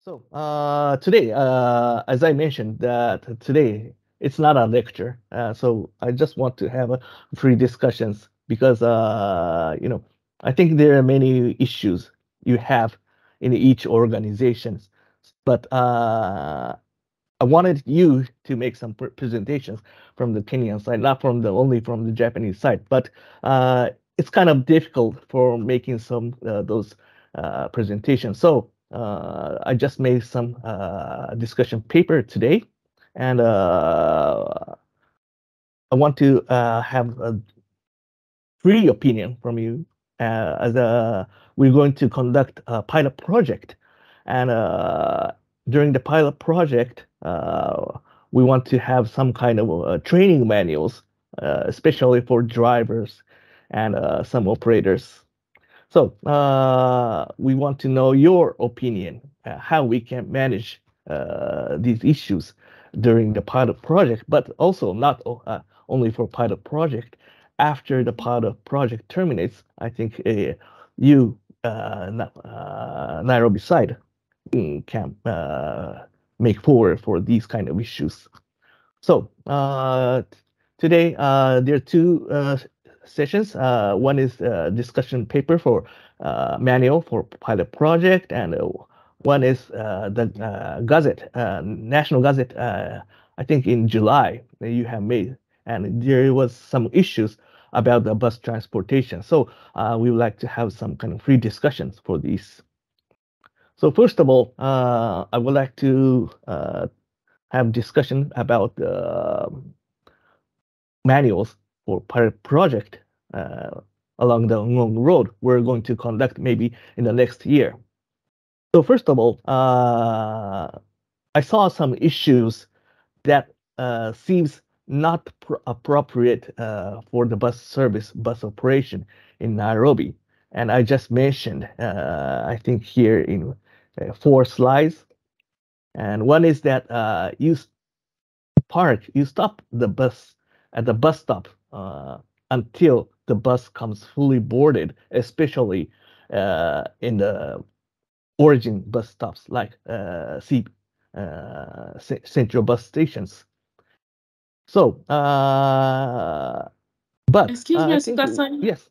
So today, as I mentioned, that today it's not a lecture. So I just want to have a free discussions because I think there are many issues you have in each organization, but I wanted you to make some presentations from the Kenyan side, not from the only from the Japanese side. But it's kind of difficult for making some those presentations. So I just made some discussion paper today, and I want to have a free opinion from you as we're going to conduct a pilot project, and during the pilot project, we want to have some kind of training manuals, especially for drivers and some operators. So we want to know your opinion, how we can manage these issues during the pilot project, but also not only for pilot project. After the pilot project terminates, I think you, Nairobi side, can make forward for these kind of issues. So today there are two sessions. One is discussion paper for manual for pilot project, and one is the Gazette, National Gazette. I think in July that you have made, and there was some issues about the bus transportation. So we would like to have some kind of free discussions for these. So first of all, I would like to have discussion about manuals for pilot project uh, along the long road we're going to conduct maybe in the next year. So first of all, I saw some issues that seems not appropriate for the bus service, bus operation in Nairobi. And I just mentioned, I think here in 4 slides. And one is that you stop the bus at the bus stop until the bus comes fully boarded, especially in the origin bus stops like central bus stations. So, but Excuse me, I think, Asukasa. yes,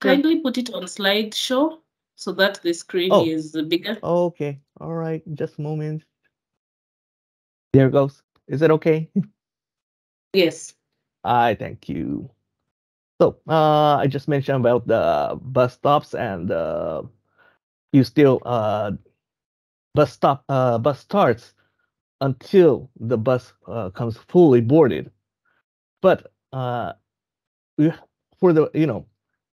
sure. Kindly put it on slideshow so that the screen Oh, is bigger. okay. All right. Just a moment. There goes. Is it okay? Yes. I thank you. So, I just mentioned about the bus stops and you still bus starts until the bus comes fully boarded. But we, for the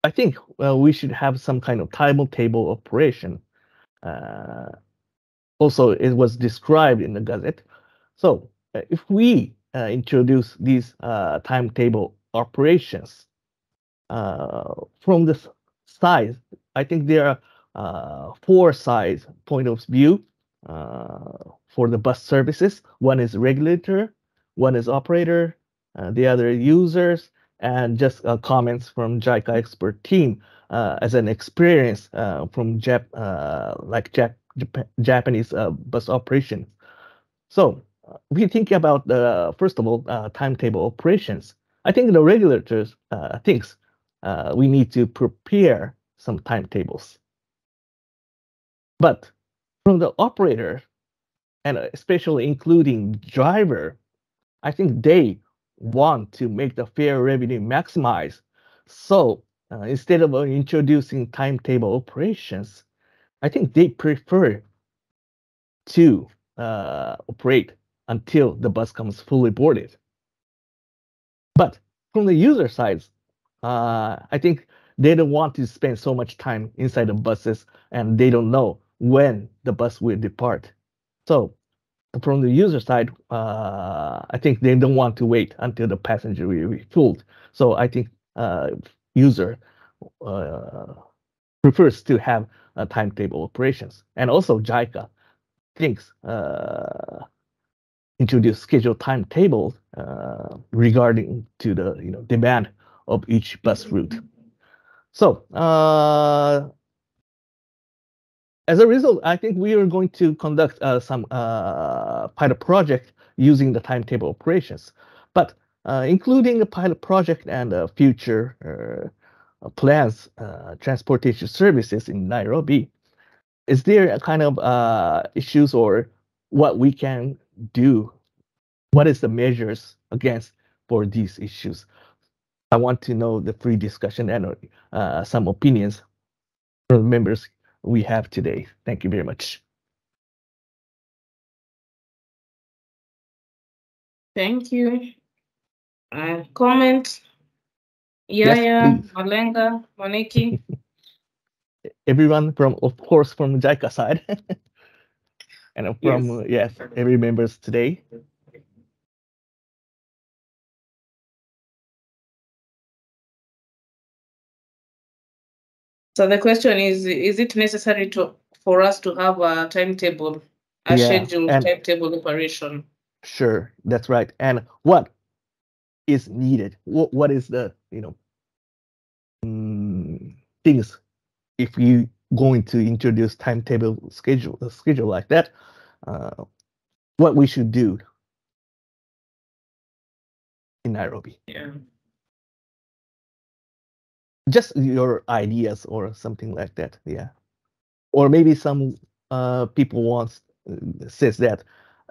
I think we should have some kind of timetable operation. Uh, Also, it was described in the Gazette. So if we introduce these timetable operations from the size, I think there are four sides point of view for the bus services. One is regulator, one is operator, the other users, and just comments from JICA expert team as an experience from Japanese bus operation. So we think about the first of all timetable operations. I think the regulators thinks we need to prepare some timetables, but from the operator and especially including driver, I think they want to make the fare revenue maximize. So instead of introducing timetable operations, I think they prefer to operate until the bus comes fully boarded. But from the user side, I think they don't want to spend so much time inside the buses and they don't know when the bus will depart. So from the user side, I think they don't want to wait until the passenger will be filled. So I think user uh, prefers to have a timetable operations. And also JICA thinks introduce schedule timetable regarding to the demand of each bus route. So as a result, I think we are going to conduct some pilot project using the timetable operations. But including the pilot project and future plans, transportation services in Nairobi, is there a kind of issues or what we can do? What is the measures against for these issues? I want to know the free discussion and some opinions from the members we have today. Thank you very much. Thank you. Comment? Yes, Yaya, please. Malenga, Moniki. Everyone from, of course, from JICA side, and from yes, every members today. So the question is it necessary for us to have a timetable, a scheduled timetable operation? Sure, that's right. And what is needed? What is the things if you going to introduce timetable schedule like that? What we should do in Nairobi? Yeah. Just your ideas or something like that. Yeah. Or maybe some people says that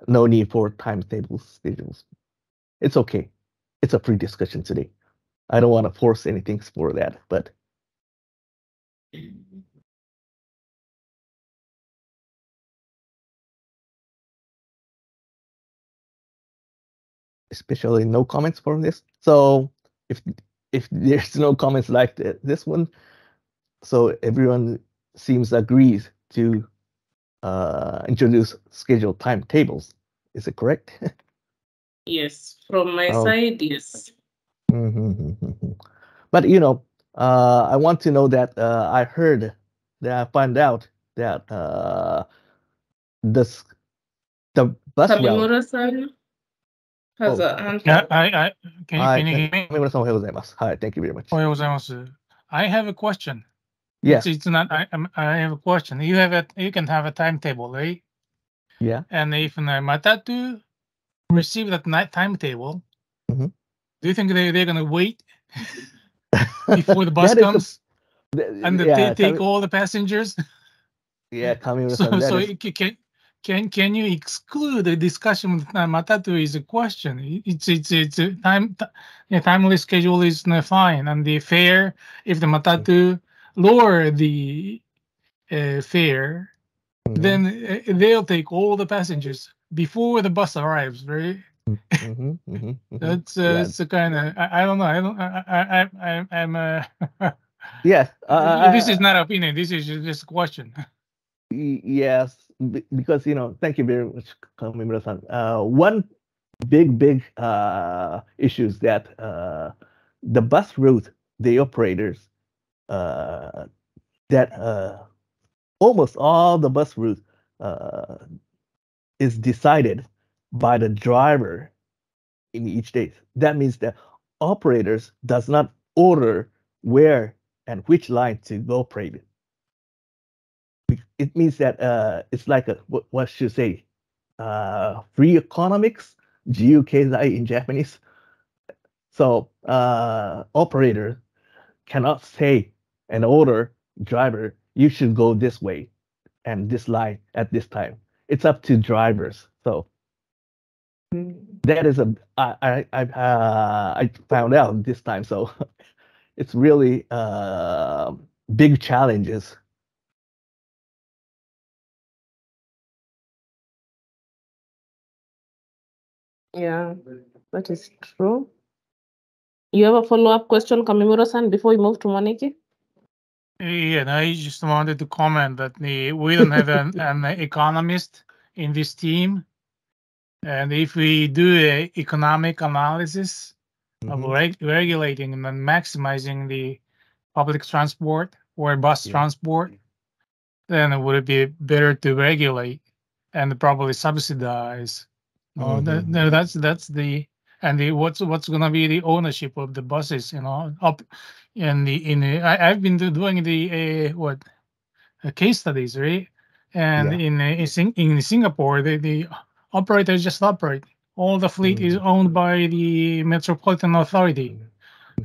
no need for timetable schedules. It's okay. It's a free discussion today. I don't want to force anything for that, but especially no comments for this. So if there's no comments like this one, so everyone seems agrees to introduce scheduled timetables. Is it correct? Yes, from my side, yes. But I want to know that I heard that I found out that the bus route. Has a hand. Can you hear me? 上村さんおはようございます。はい、Thank you very much. おはようございます。I have a question. Yes. It's not. I have a question. You can have a timetable, right? Yeah. And if Matatu receive that timetable, do you think they're gonna wait before the bus comes and they take all the passengers? Yeah, Can you exclude the discussion with Matatu is a question. It's a timely schedule is fine, and the fare, if the Matatu lower the fare, then they'll take all the passengers before the bus arrives, right? That's it's a kind of I don't know. I'm yes. This is not opinion. This is just a question. Yes, because thank you very much, Kamimura-san. One big issue is that the bus route, the operators, that almost all the bus route is decided by the driver in each day. That means that operators does not order where and which line to go operate. It means that it's like what should say, free economics, 自由経済 in Japanese. So operator cannot say and order driver, you should go this way and this line at this time. It's up to drivers. So that is I found out this time. So it's really big challenges. Yeah, that is true. You have a follow-up question, Kamimura-san, before we move to Moniki? Yeah, I just wanted to comment that we don't have an economist in this team. And if we do an economic analysis of regulating and maximizing the public transport or bus transport, then it would be better to regulate and probably subsidize. That's the what's gonna be the ownership of the buses, up in the I've been doing the case studies, right? And in Singapore, the operators just operate. All the fleet is owned by the Metropolitan Authority.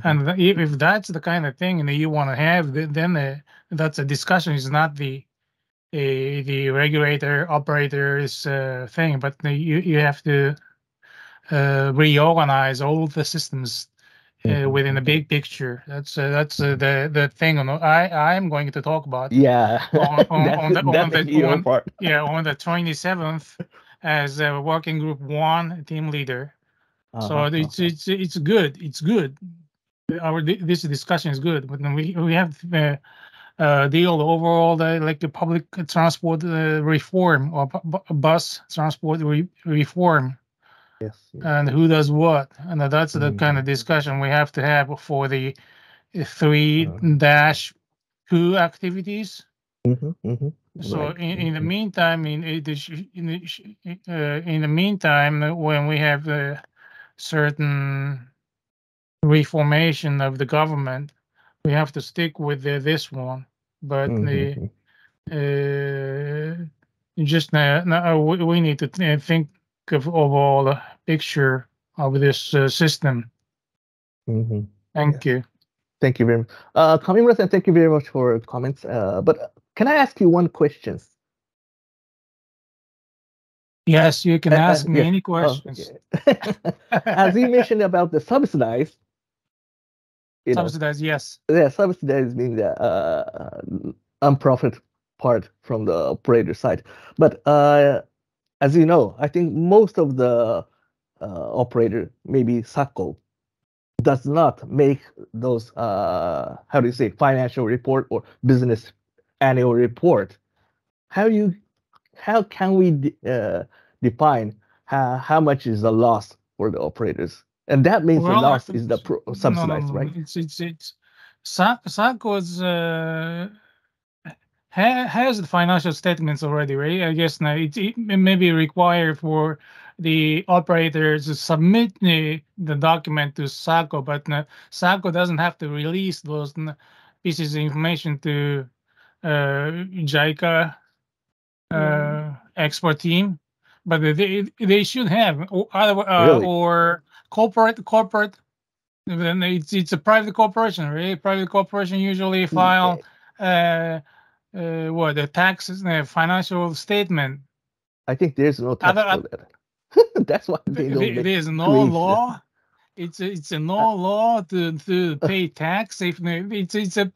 And if that's the kind of thing you want to have, then that's a discussion. It's not the regulator operators thing, but you have to reorganize all the systems within the big picture. That's the thing I'm going to talk about. Yeah, on the 27th as working group 1 team leader. So it's good. It's good. This discussion is good, but then we have to deal overall the public transport reform or bus transport reform. Yes. And who does what, and that's the kind of discussion we have to have for the 3-2 activities. So in the meantime, in the meantime, when we have certain reformation of the government, we have to stick with this one. But just now we need to think of overall the picture of this system. Thank you. Thank you very much. Kamimura-san, thank you very much for your comments. But can I ask you one question? Yes, you can ask me any questions. As you mentioned about the subsidized, subsidized, yes. Yeah, subsidized means the unprofit part from the operator side. But as you know, I think most of the operator, maybe SACO, does not make those how do you say financial report or business annual report. How can we define how much is the loss for the operators? And that means the loss is the subsidized, right? It's SACO's has the financial statements already, right? I guess now it may be required for the operators to submit the document to SACO, but SACO doesn't have to release those pieces of information to JICA export team, but they should have or corporate. Then it's a private corporation, right? Private corporation usually file the taxes, financial statement. I think there's no tax for that. That's why they don't make. There's no law. It's a no law to pay tax. If it's a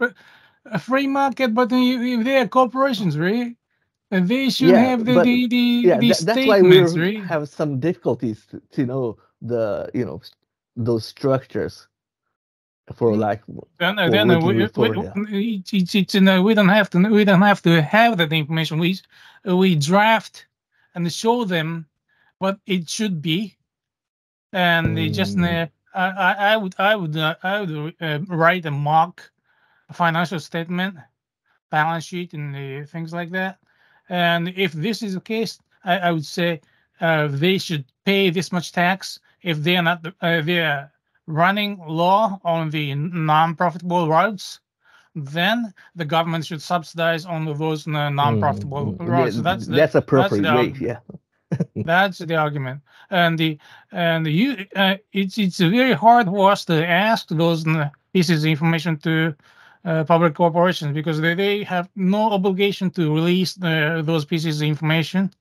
free market, but if they are corporations, right? And they should have the that's statements, why we right? have some difficulties to know those structures for like. We don't have to have that information. We draft and show them what it should be, and they just I would write a mock financial statement, balance sheet, and things like that. And if this is the case, I would say they should pay this much tax if they are not they are running law on the non-profitable routes. Then the government should subsidize on those non-profitable routes. So that's appropriate way. Yeah. That's the argument, and it's very hard for us to ask those pieces of information to public corporations because they have no obligation to release those pieces of information,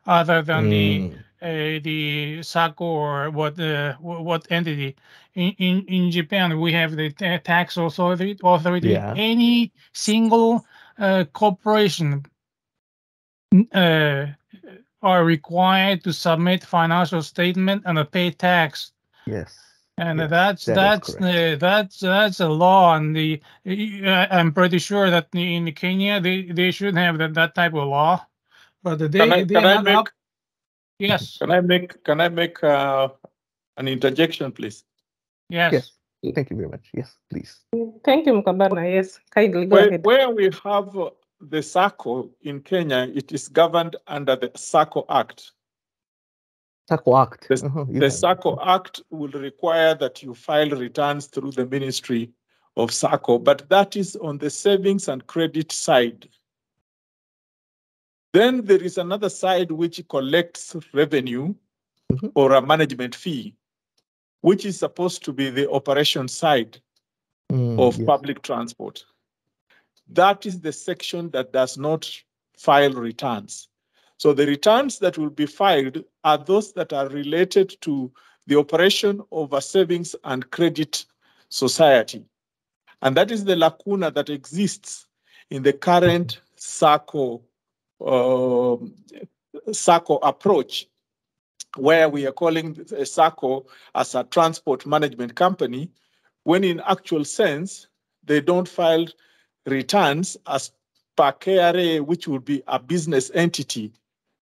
other than the SACO or what entity. In Japan, we have the tax authority. Yeah. Any single corporation are required to submit financial statement and pay tax. Yes. And that's a law, and I'm pretty sure that in Kenya they should have that type of law, but Yes. Can I make an interjection, please? Yes. Thank you very much. Yes, please. Thank you, Mukabana. Yes, kindly go ahead. Where we have the SACO in Kenya, it is governed under the SACO Act. SACO Act. The SACO Act will require that you file returns through the Ministry of SACO, but that is on the savings and credit side. Then there is another side which collects revenue or a management fee, which is supposed to be the operation side of yes. public transport. That is the section that does not file returns. So the returns that will be filed are those that are related to the operation of a savings and credit society. And that is the lacuna that exists in the current SACCO approach, where we are calling a SACCO as a transport management company, when in actual sense, they don't file returns as per KRA, which would be a business entity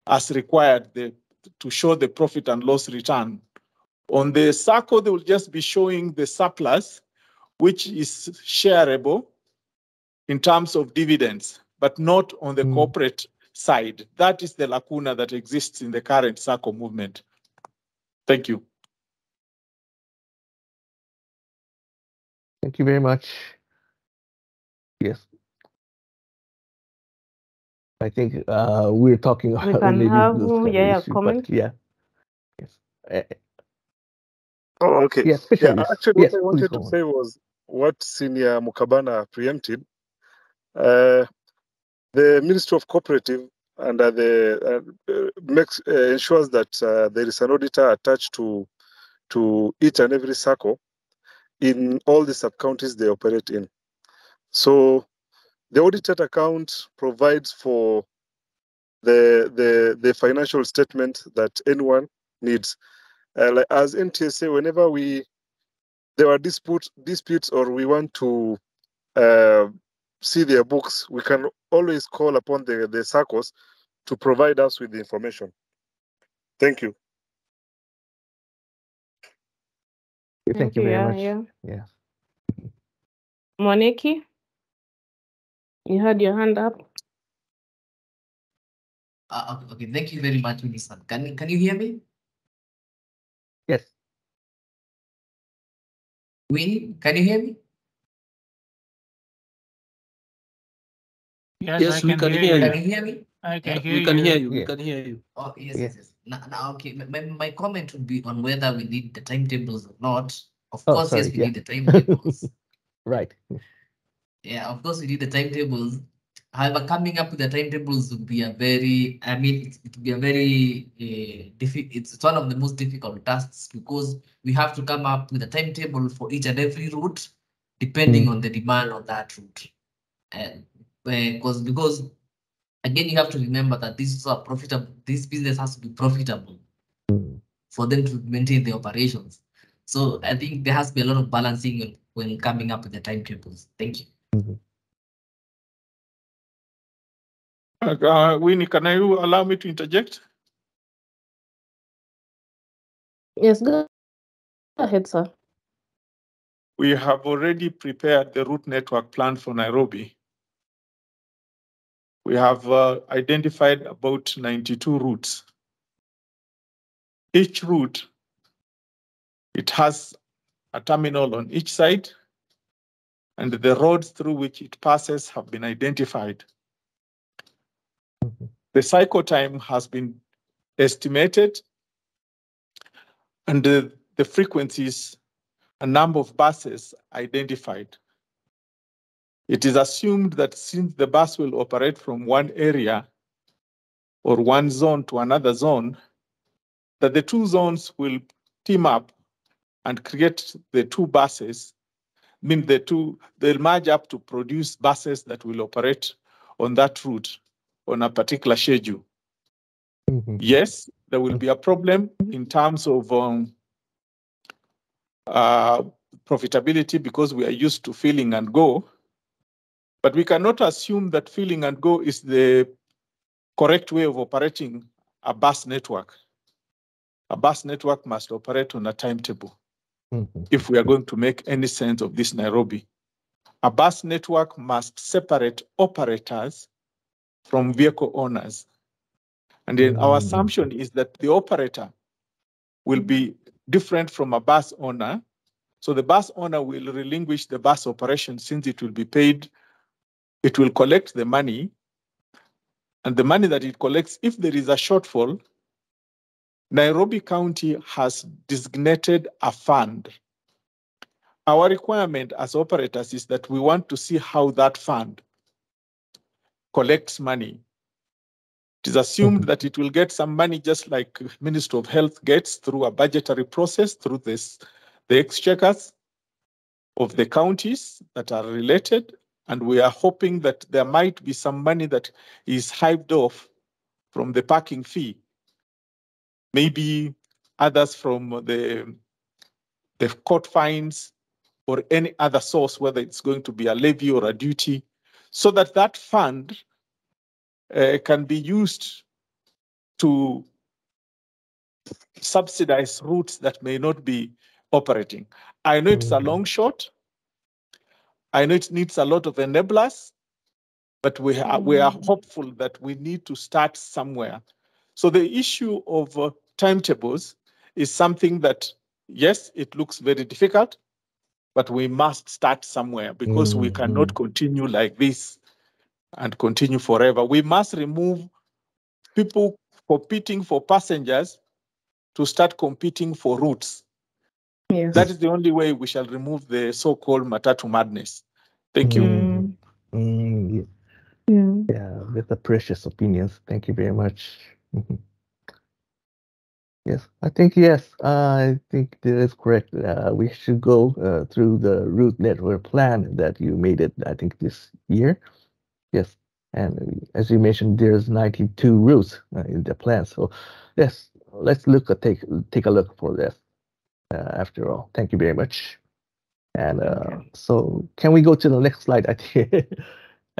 as required to show the profit and loss return. On the SACCO, they will just be showing the surplus, which is shareable in terms of dividends, but not on the corporate side. That is the lacuna that exists in the current SACCO movement. Thank you. Thank you very much. Yes. I think we're talking We about can maybe have those kind of issues, comment. but yeah. Yes. Oh, okay. Yes, Yeah, specialist. actually, Yes, what I please wanted go to on. say was what Senior Mukabana preempted. The Ministry of Cooperative and ensures that there is an auditor attached to each and every SACCO in all the sub-counties they operate in. So the audited account provides for the financial statement that anyone needs. Like as NTSA, whenever there are disputes or we want to see their books, we can always call upon the SACCOs to provide us with the information. Thank you. Thank you very much. Yeah. Yeah. Moniki, you had your hand up. Okay, thank you very much, Minister. Can you hear me? Yes. Winnie, can you hear me? Yes, we can hear Can you. you hear me? I can hear We can you. hear you. We Yeah. can hear you. Oh, yes, Yeah. yes. Now, okay. My comment would be on whether we need the timetables or not. Of Oh, course, sorry. yes, we Yeah. need the timetables. Right. Yeah, of course, we need the timetables. However, coming up with the timetables would be a very, it would be a very it's one of the most difficult tasks because we have to come up with a timetable for each and every route, depending on the demand of that route. And because again, you have to remember that this is profitable. This business has to be profitable for them to maintain the operations. So I think there has to be a lot of balancing when coming up with the timetables. Thank you. Winnie, can you allow me to interject? Yes, go ahead, sir. We have already prepared the route network plan for Nairobi. We have identified about 92 routes. Each route, it has a terminal on each side, and the roads through which it passes have been identified. The cycle time has been estimated, and the frequencies and number of buses identified. It is assumed that since the bus will operate from one area or one zone to another zone, that the two zones will team up and create the two buses, they'll merge up to produce buses that will operate on that route on a particular schedule. Yes, there will be a problem in terms of profitability because we are used to filling and go, but we cannot assume that filling and go is the correct way of operating a bus network. A bus network must operate on a timetable if we are going to make any sense of this Nairobi. A bus network must separate operators from vehicle owners. And then our assumption is that the operator will be different from a bus owner. So the bus owner will relinquish the bus operation since it will be paid. It will collect the money and the money that it collects, if there is a shortfall, Nairobi County has designated a fund. Our requirement as operators is that we want to see how that fund collects money. It is assumed that it will get some money just like Ministry of Health gets through a budgetary process, through the exchequers of the counties that are related. And we are hoping that there might be some money that is hived off from the parking fee. Maybe others from the court fines or any other source, whether it's going to be a levy or a duty, so that that fund can be used to subsidize routes that may not be operating. I know it's a long shot. I know it needs a lot of enablers, but we are hopeful that we need to start somewhere. So the issue of timetables is something that, yes, it looks very difficult, but we must start somewhere because we cannot continue like this and continue forever. We must remove people competing for passengers to start competing for routes. Yes. That is the only way we shall remove the so-called matatu madness. Thank you. Yeah, with the precious opinions. Thank you very much. Yes, I think that is correct. We should go through the route network plan that you made it, I think, this year. Yes, and as you mentioned, there's 92 routes in the plan. So, yes, let's take a look for this. After all, thank you very much. And so, can we go to the next slide? I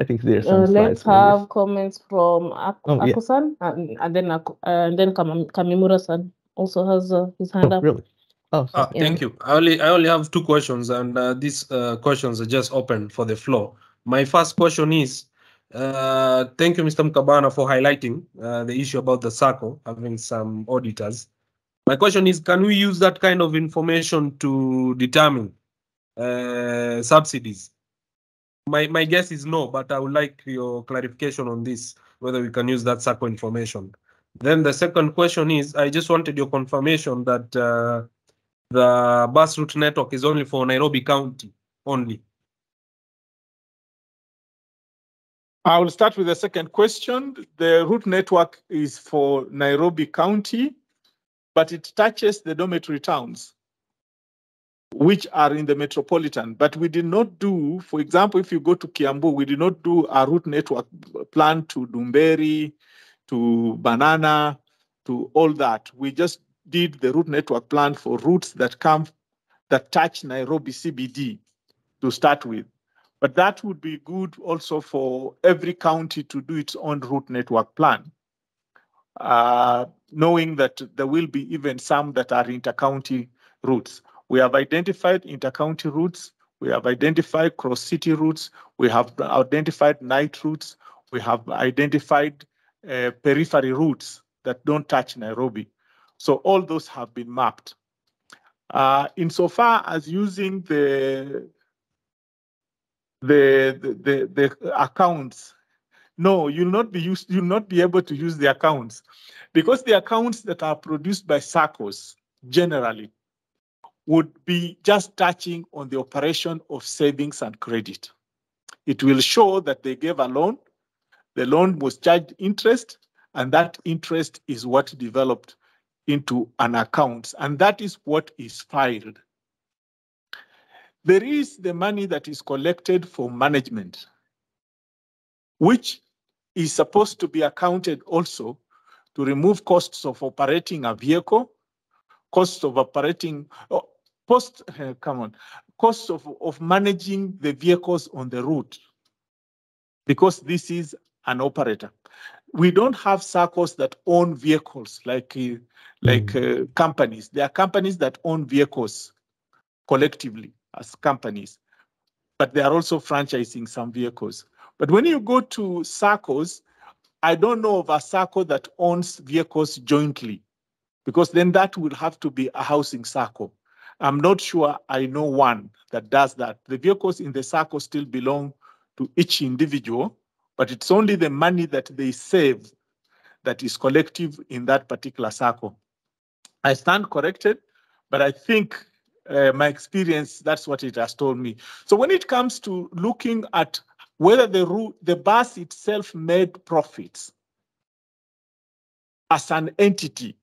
think there's some slides. Let's have comments from Oh, yeah. Akusan, and then Kamimura-san also has his hand up. Really? Oh, sorry. Thank you. I only have two questions, and these questions are just open for the floor. My first question is, thank you, Mr. Mkabana, for highlighting the issue about the SACCO having some auditors. My question is, can we use that kind of information to determine subsidies? My guess is no, but I would like your clarification on this, whether we can use that SACCO information. Then the second question is, I just wanted your confirmation that the bus route network is only for Nairobi County only. I will start with the second question. The route network is for Nairobi County, but it touches the dormitory towns, which are in the metropolitan. But we did not do, for example, if you go to Kiambu, we did not do a route network plan to Dumberi, to Banana, to all that. We just did the route network plan for routes that touch Nairobi CBD to start with. But that would be good also for every county to do its own route network plan, knowing that there will be even some that are inter-county routes. We have identified inter-county routes. We have identified cross-city routes. We have identified night routes. We have identified periphery routes that don't touch Nairobi. So all those have been mapped. Insofar as using the accounts, no, you'll not be able to use the accounts, because the accounts that are produced by SACCOs generally would be just touching on the operation of savings and credit. It will show that they gave a loan, the loan was charged interest, and that interest is what developed into an account, and that is what is filed. There is the money that is collected for management, which is supposed to be accounted also to remove costs of operating a vehicle, costs of operating, costs of managing the vehicles on the route, because this is an operator. We don't have SACCOs that own vehicles like companies. There are companies that own vehicles collectively as companies, but they are also franchising some vehicles. But when you go to SACCOs, I don't know of a SACCO that owns vehicles jointly, because then that would have to be a housing SACCO. I'm not sure I know one that does that. The vehicles in the SACCO still belong to each individual, but it's only the money that they save that is collective in that particular circle. I stand corrected, but I think my experience, that's what it has told me. So when it comes to looking at whether the bus itself made profits as an entity,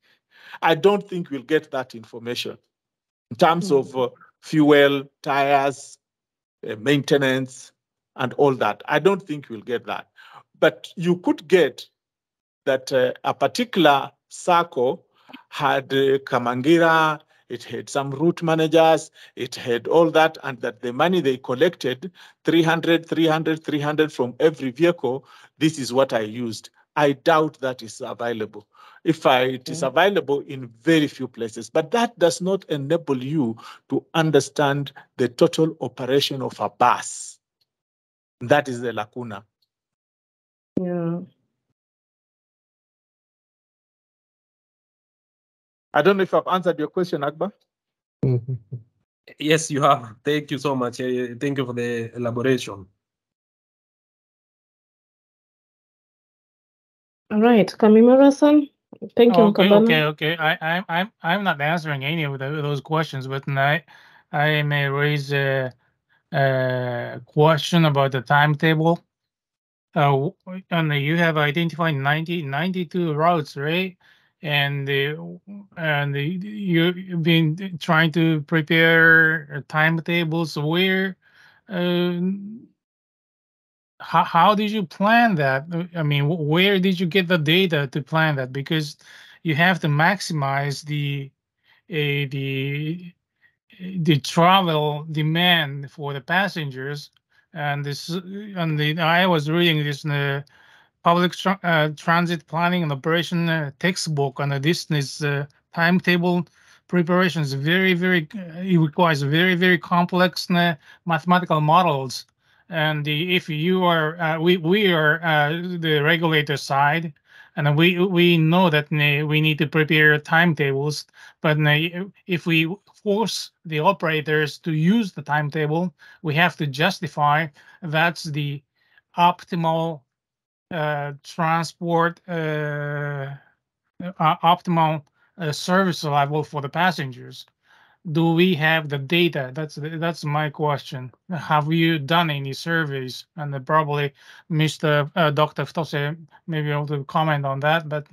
I don't think we'll get that information in terms of fuel, tires, maintenance, and all that. I don't think we'll get that. But you could get that a particular circle had Kamangira, it had some route managers, it had all that, and that the money they collected, 300 from every vehicle, this is what I used. I doubt that is available. It is available in very few places, but that does not enable you to understand the total operation of a bus. That is the lacuna. Yeah. I don't know if I've answered your question, Akbar. Yes, you have. Thank you so much. Thank you for the elaboration. All right, Kamimura-san. Thank you, Kabana. Okay. I'm not answering any of those questions, but I may raise a question about the timetable. And you have identified 92 routes, right? And you've been trying to prepare timetables. Where, how did you plan that? I mean, where did you get the data to plan that? Because you have to maximize the travel demand for the passengers. And I was reading this in the public transit planning and operation textbook, and this is timetable preparation is very, it requires very complex mathematical models. And if you are, we are the regulator side, and we know that we need to prepare timetables, but if we force the operators to use the timetable, we have to justify that's the optimal transport optimal service level for the passengers. Do we have the data? That's my question. Have you done any surveys? And probably Mr. Dr. Ftose may be able to comment on that. But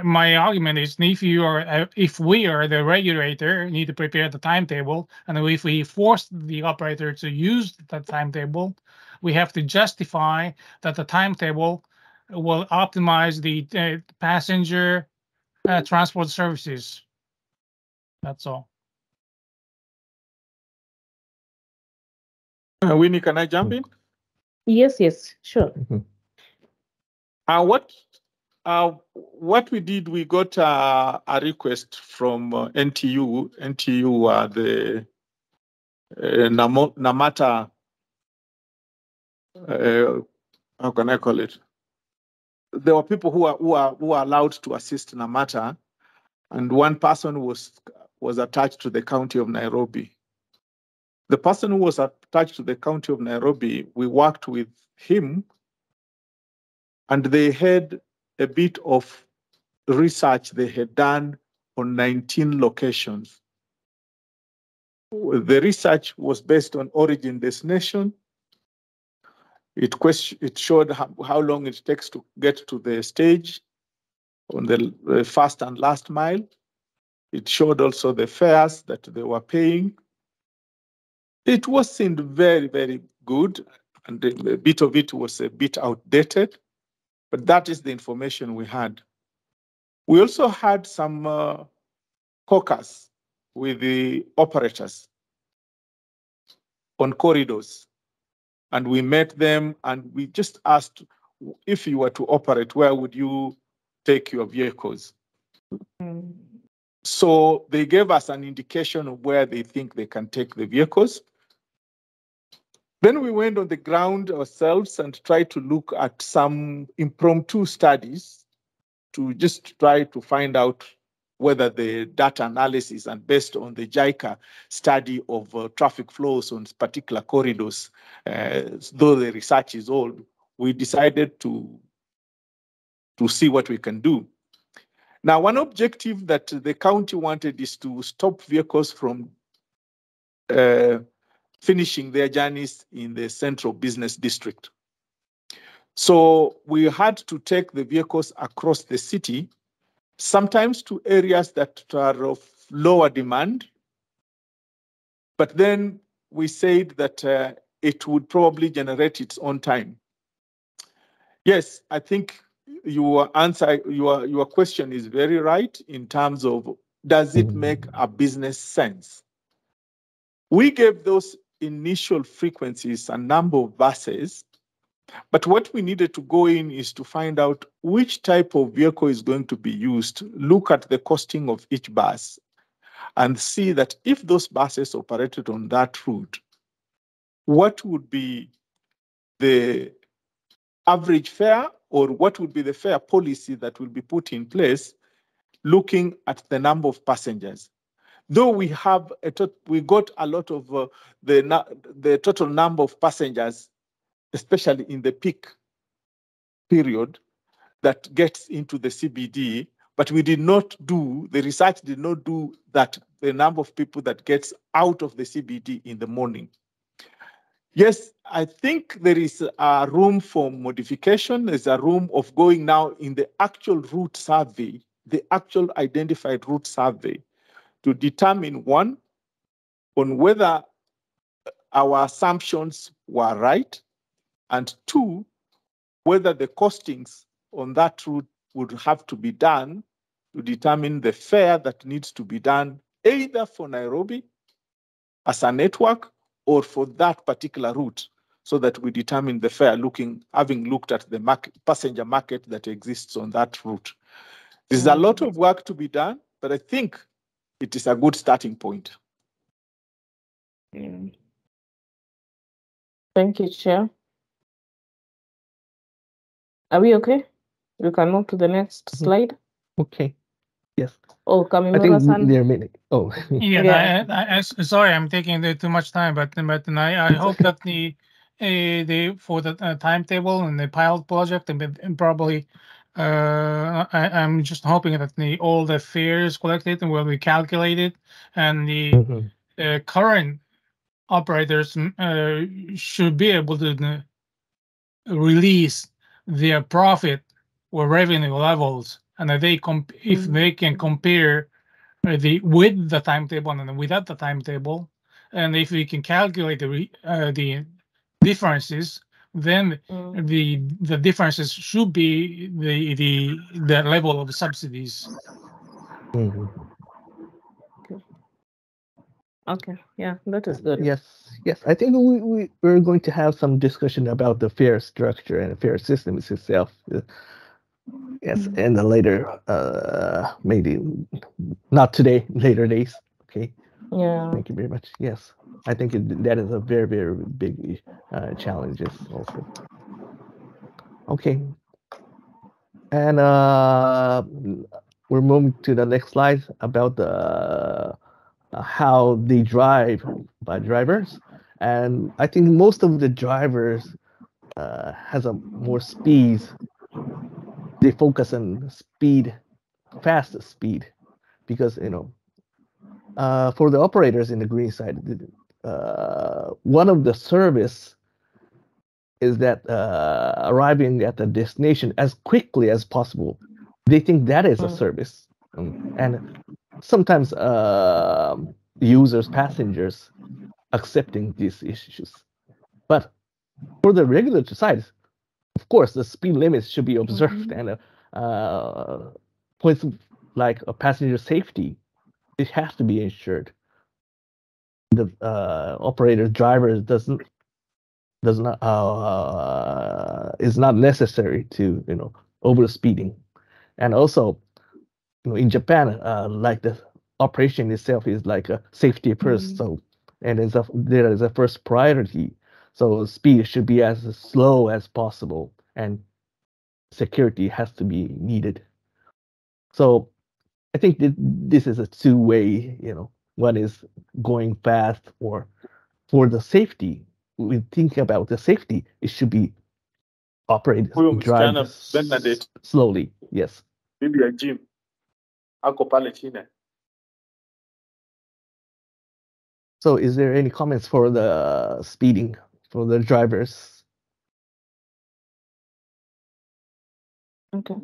my argument is, if we are the regulator, need to prepare the timetable, and if we force the operator to use the timetable, we have to justify that the timetable will optimize the passenger transport services. That's all. Winnie, can I jump in? Yes, sure. What we did, we got a request from NTU. NTU are the Namata. How can I call it? There were people who are allowed to assist Namata, and one person was attached to the county of Nairobi. The person who was attached to the county of Nairobi, we worked with him, and they had a bit of research they had done on 19 locations. The research was based on origin destination. It showed how long it takes to get to the stage on the first and last mile. It showed also the fares that they were paying. It seemed very good, and a bit of it was a bit outdated, but that is the information we had. We also had some caucus with the operators on corridors, and we met them, and we just asked, if you were to operate, where would you take your vehicles? So they gave us an indication of where they think they can take the vehicles. Then we went on the ground ourselves and tried to look at some impromptu studies to just try to find out whether the data analysis and based on the JICA study of traffic flows on particular corridors, though the research is old, we decided to see what we can do. Now, one objective that the county wanted is to stop vehicles from finishing their journeys in the central business district. So we had to take the vehicles across the city, sometimes to areas that are of lower demand. But then we said that it would probably generate its own time. Yes, I think your answer, your question is very right in terms of, does it make a business sense? We gave those initial frequencies a number of buses, but what we needed to go in is to find out which type of vehicle is going to be used, look at the costing of each bus, and see that if those buses operated on that route, what would be the average fare, or what would be the fare policy that will be put in place, looking at the number of passengers. Though we have we got a lot of the total number of passengers, especially in the peak period that gets into the CBD, but we did not do, the research did not do that, the number of people that gets out of the CBD in the morning. Yes, I think there is a room for modification. There's a room of going now in the actual route survey, the actual identified route survey, to determine, one, on whether our assumptions were right, and two, whether the costings on that route would have to be done to determine the fare that needs to be done, either for Nairobi as a network or for that particular route, so that we determine the fare having looked at the passenger market that exists on that route. There's a lot of work to be done, but I think it is a good starting point. Thank you, Chair. Are we okay? We can move to the next slide. Okay. Yes. Oh, I think Kamimura-san. there are many. Oh. Yeah, Yeah. sorry, I'm taking too much time, but I hope that for the timetable and the pilot project, and probably I'm just hoping that all the fares collected will be calculated, and the current operators should be able to release their profit or revenue levels, and that if they can compare with the timetable and without the timetable, and if we can calculate the differences, then the differences should be the level of subsidies. Okay, yeah, that is good. Yes. I think we're going to have some discussion about the fare structure and fare system itself. Yes, and then later, maybe not today, later days. Okay. Yeah. Thank you very much. Yes, I think that is a very, very big challenges also. Okay. And we're moving to the next slide about the how they drive by drivers. And I think most of the drivers has a more speeds. They focus on speed, fast speed, because for the operators in the green side, one of the service is that arriving at the destination as quickly as possible. They think that is a service, and sometimes users, passengers, accepting these issues. But for the regulatory side, of course, the speed limits should be observed, and points like a passenger safety, it has to be ensured. The operator driver is not necessary to over speeding, and also in Japan, like the operation itself is like a safety first, so and there is a first priority. So speed should be as slow as possible, and security has to be needed. So I think this is a two-way, one is going fast or for the safety. We think about the safety, it should be operated, Huyo drive msichana Bernadette slowly. Yes. bibi ya Jim ako pale chini. So is there any comments for the speeding for the drivers? Okay.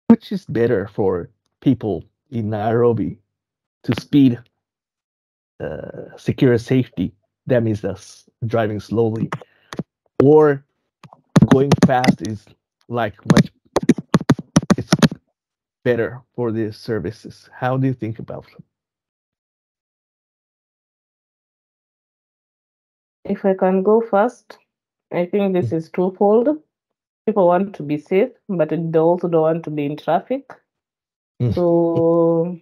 Which is better for people in Nairobi to speed, secure safety? That means us driving slowly, or going fast is like much. It's better for the services. How do you think about it? If I can go first, I think this is twofold. People want to be safe, but they also don't want to be in traffic. Mm. So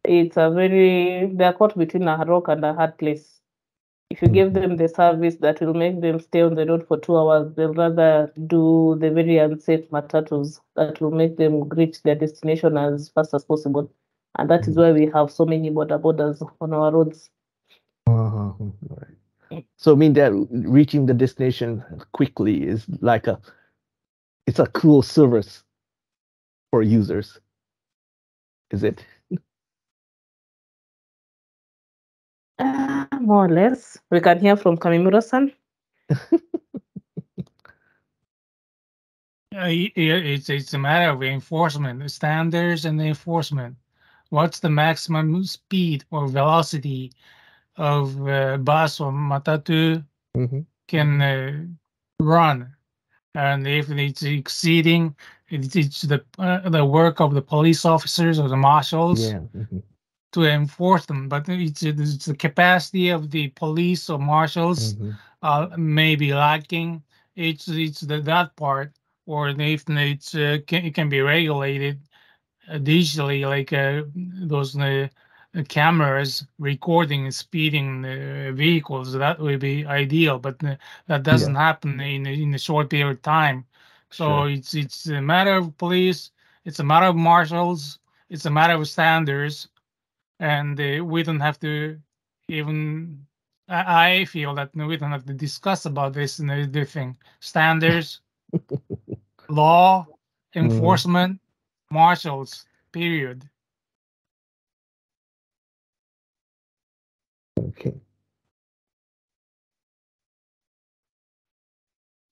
it's they're caught between a rock and a hard place. If you give them the service that will make them stay on the road for 2 hours, they'll rather do the very unsafe matatus that will make them reach their destination as fast as possible. And that is why we have so many borders on our roads. Right. So I mean that reaching the destination quickly is like it's a cool service for users. Is it? More or less. We can hear from Kamimura-san. It's a matter of enforcement, the standards and the enforcement. What's the maximum speed or velocity of bus or matatu can run? And if it's exceeding, it's the work of the police officers or the marshals to enforce them. But it's the capacity of the police or marshals may be lacking. It's that part, or if it can be regulated digitally, like those cameras recording speeding vehicles. That would be ideal, but that doesn't happen in a short period of time. So it's a matter of police, it's a matter of marshals, it's a matter of standards, and we don't have to even. I feel that we don't have to discuss about this and everything. Standards, law, enforcement, marshals. Period. Okay.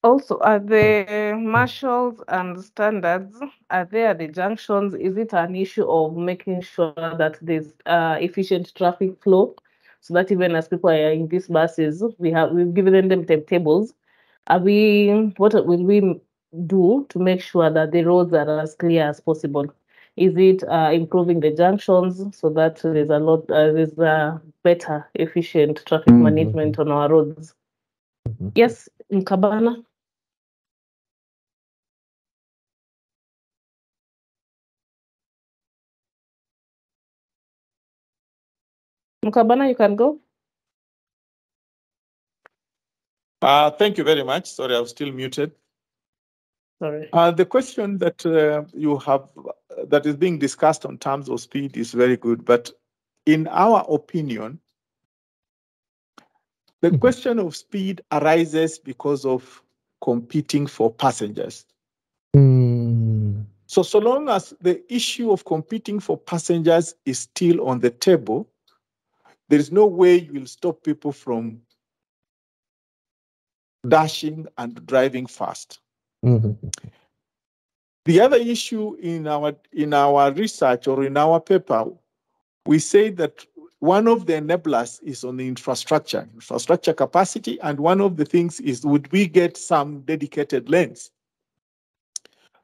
Also, are the marshals and standards, are they at the junctions? Is it an issue of making sure that there's efficient traffic flow, so that even as people are in these buses, we've given them timetables? What will we do to make sure that the roads are as clear as possible? Is it improving the junctions so that there's a better, efficient traffic management on our roads? Yes, Nkabana. Mukabana, you can go. Thank you very much. Sorry, I was still muted. Sorry. The question that you have that is being discussed on terms of speed is very good, but in our opinion, the question of speed arises because of competing for passengers. So long as the issue of competing for passengers is still on the table, there is no way you will stop people from dashing and driving fast. The other issue in our research or in our paper, we say that one of the enablers is on the infrastructure capacity, and one of the things is, would we get some dedicated lanes?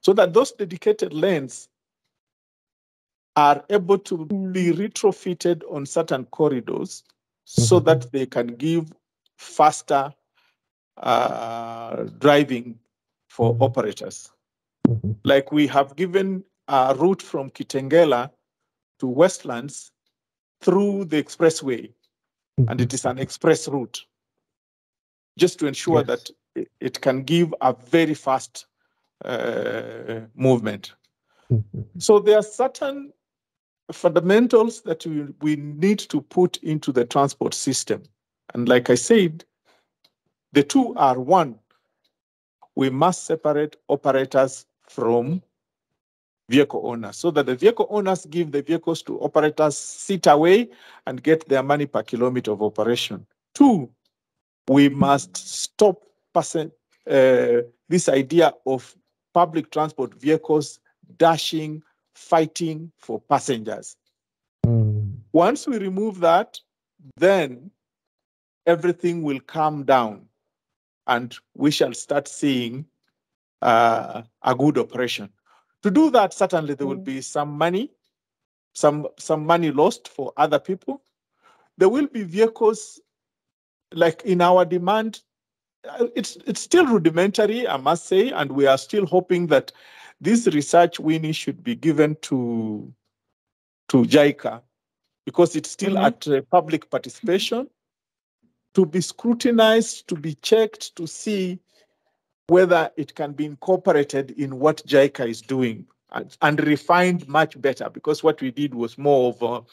So that those dedicated lanes are able to be retrofitted on certain corridors so that they can give faster driving for operators. Like we have given a route from Kitengela to Westlands through the expressway, and it is an express route. just to ensure Yes. that it can give a very fast movement. So there are certain fundamentals that we need to put into the transport system. And like I said, the two are: one, we must separate operators from vehicle owners so that the vehicle owners give the vehicles to operators, sit away and get their money per kilometer of operation. Two, we must stop this idea of public transport vehicles dashing, fighting for passengers. Once we remove that, then everything will calm down and we shall start seeing a good operation. To do that, certainly there will be some money lost for other people. There will be vehicles, like in our demand, it's still rudimentary, I must say, and we are still hoping that this research, Winnie, should be given to JICA, because it's still at public participation, to be scrutinized, to be checked, to see whether it can be incorporated in what JICA is doing and refined much better, because what we did was more of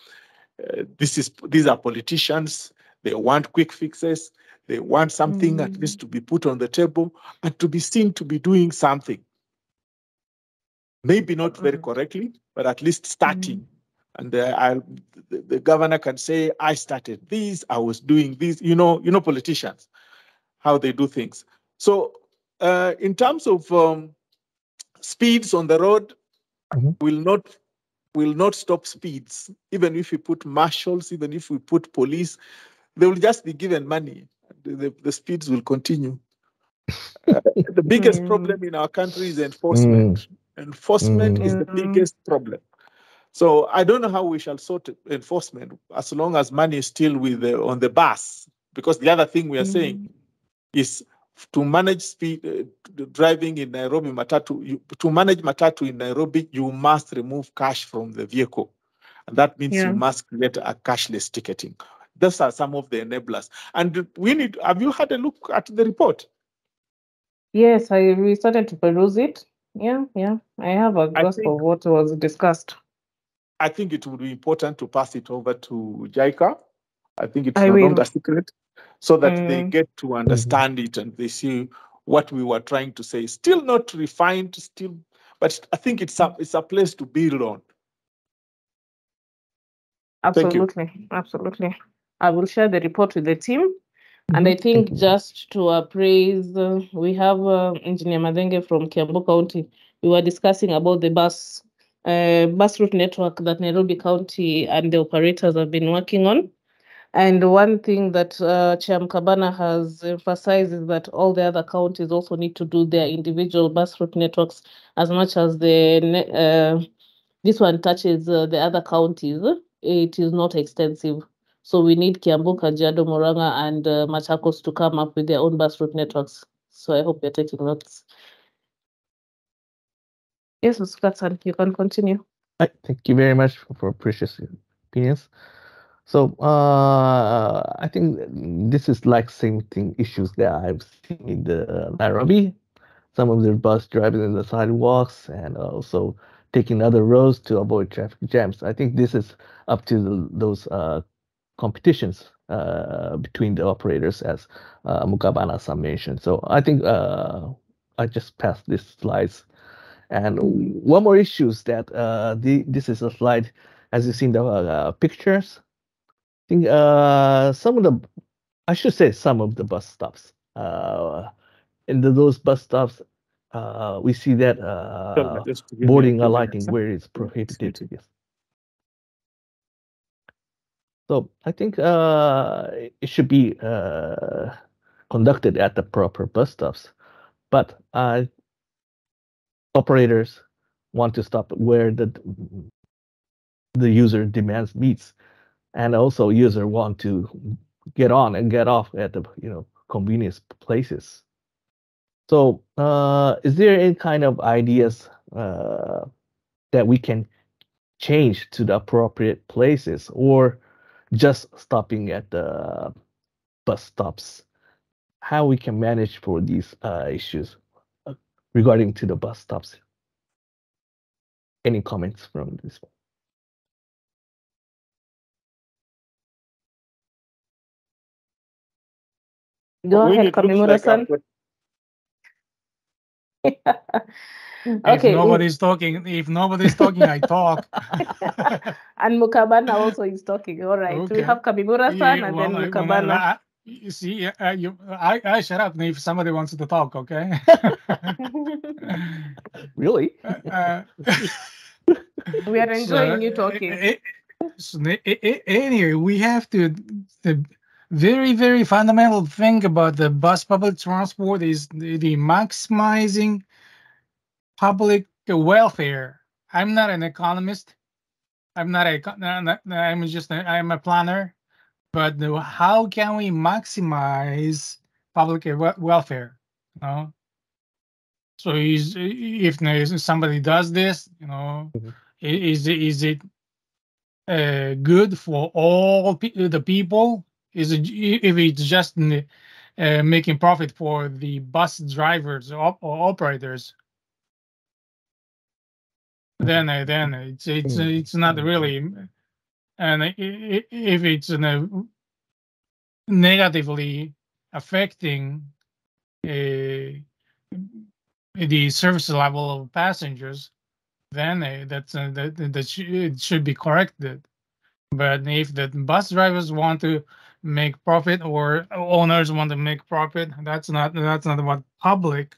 these are politicians, they want quick fixes, they want something at least to be put on the table and to be seen to be doing something. Maybe not very correctly, but at least starting. And the governor can say, I started this, I was doing this, you know politicians, how they do things. So in terms of speeds on the road, will not stop speeds. Even if we put marshals, even if we put police, they will just be given money. The speeds will continue. The biggest problem in our country is enforcement. Enforcement is the biggest problem. So I don't know how we shall sort enforcement as long as money is still on the bus. Because the other thing we are saying is to manage speed driving in Nairobi matatu. To manage matatu in Nairobi, you must remove cash from the vehicle, and that means you must create a cashless ticketing. Those are some of the enablers. And have you had a look at the report? Yes, we started to peruse it. Yeah. I have a grasp of what was discussed. I think it would be important to pass it over to JICA. I think it's no longer secret, so that they get to understand it and they see what we were trying to say. Still not refined, but I think it's a place to build on. Absolutely. Absolutely. I will share the report with the team. And I think just to appraise, we have Engineer Madenge from Kiambu County. We were discussing about the bus route network that Nairobi County and the operators have been working on. And one thing that Chair Mkabana has emphasized is that all the other counties also need to do their individual bus route networks, as much as this one touches the other counties. It is not extensive. So we need Kiambu, Kajiado, Murang'a, and Machakos to come up with their own bus route networks. So I hope you're taking notes. Yes, Mr. Katsan, you can continue. Thank you very much for precious opinions. So I think this is like same thing issues that I've seen in the Nairobi. Some of the bus driving in the sidewalks and also taking other roads to avoid traffic jams. I think this is up to those competitions between the operators, as Mukabana-san mentioned. So I think I just passed these slides. And one more issue is that this is a slide, as you see in the pictures. I think some of the bus stops. In those bus stops, we see that boarding alighting where it's prohibited. Yes. So I think it should be conducted at the proper bus stops, but operators want to stop where the user demands meets, and also user want to get on and get off at the convenience places. So is there any kind of ideas that we can change to the appropriate places, or just stopping at the bus stops how we can manage for these issues regarding to the bus stops. Any comments from this one? Go When ahead, it looks like Kamimura-san. If Okay. nobody's talking, I talk. And Mukabana also is talking. All right. Okay. We have Kamimura-san and then Mukabana. You see, I shut up if somebody wants to talk, okay? Really? We are enjoying you talking. Anyway, we have to, the very, very fundamental thing about the bus public transport is the maximizing public welfare. I'm not an economist. I'm a planner. But how can we maximize public welfare? You know? So if somebody does this, is it good for all the people? Is it if it's just making profit for the bus drivers or operators? Then it's not really, and if it's negatively affecting the service level of passengers, then it should be corrected. But if the bus drivers want to make profit or owners want to make profit, that's not what public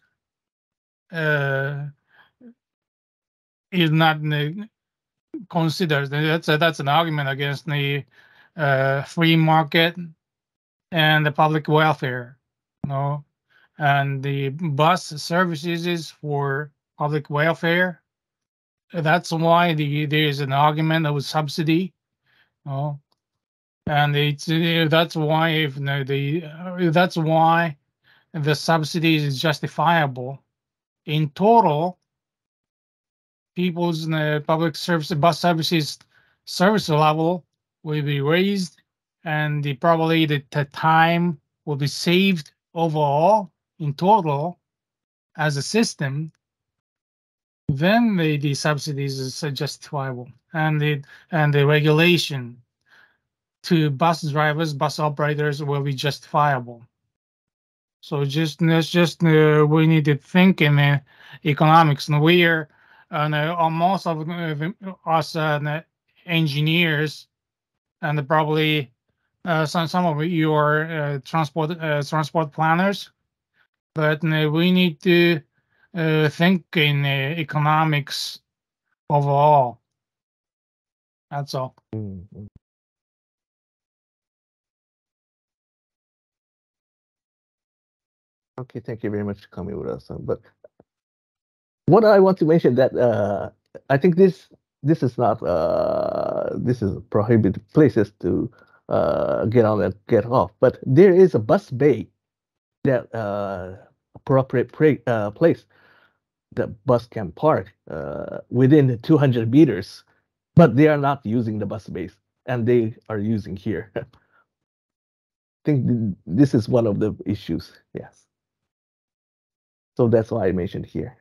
is not considered. That's an argument against the free market and the public welfare. And the bus services is for public welfare. That's why there is an argument of subsidy. And that's why that's why the subsidy is justifiable. In total, people's public service bus services service level will be raised, and probably the time will be saved overall in total as a system. Then the subsidies is justifiable, and the regulation to bus drivers, bus operators will be justifiable. So we need to think in economics, and we are most of us engineers, and probably some of you are transport planners, but we need to think in economics overall. That's all. Okay, thank you very much for coming with us. But what I want to mention that I think this is not this is prohibited places to get on and get off. But there is a bus bay that appropriate place the bus can park within the 200 meters, but they are not using the bus base, and they are using here. I think this is one of the issues. Yes. So that's why I mentioned here.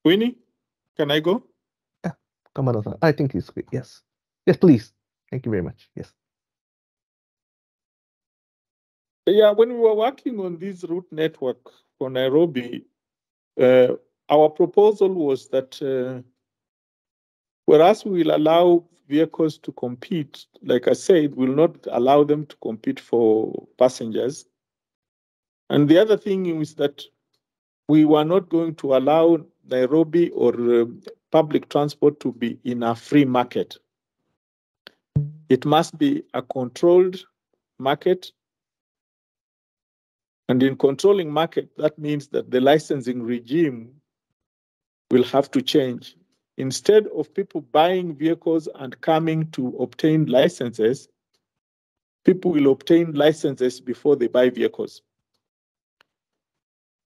Winnie, can I go? Yeah, come on. I think it's good. Yes. Yes, please. Thank you very much. Yes. Yeah, when we were working on this route network for Nairobi, our proposal was that whereas we will allow vehicles to compete, like I said, we will not allow them to compete for passengers. And the other thing is that we were not going to allow Nairobi or public transport to be in a free market. It must be a controlled market. And in controlling market, that means that the licensing regime will have to change. Instead of people buying vehicles and coming to obtain licenses, people will obtain licenses before they buy vehicles.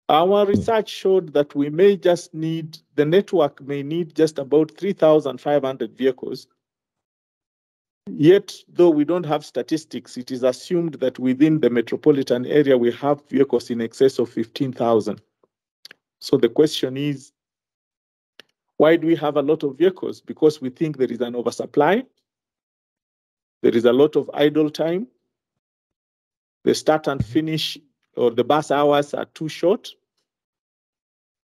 Our research showed that we may just need, the network may need just about 3,500 vehicles. Yet, though we don't have statistics, it is assumed that within the metropolitan area, we have vehicles in excess of 15,000. So the question is, why do we have a lot of vehicles? Because we think there is an oversupply. There is a lot of idle time. The start and finish or the bus hours are too short.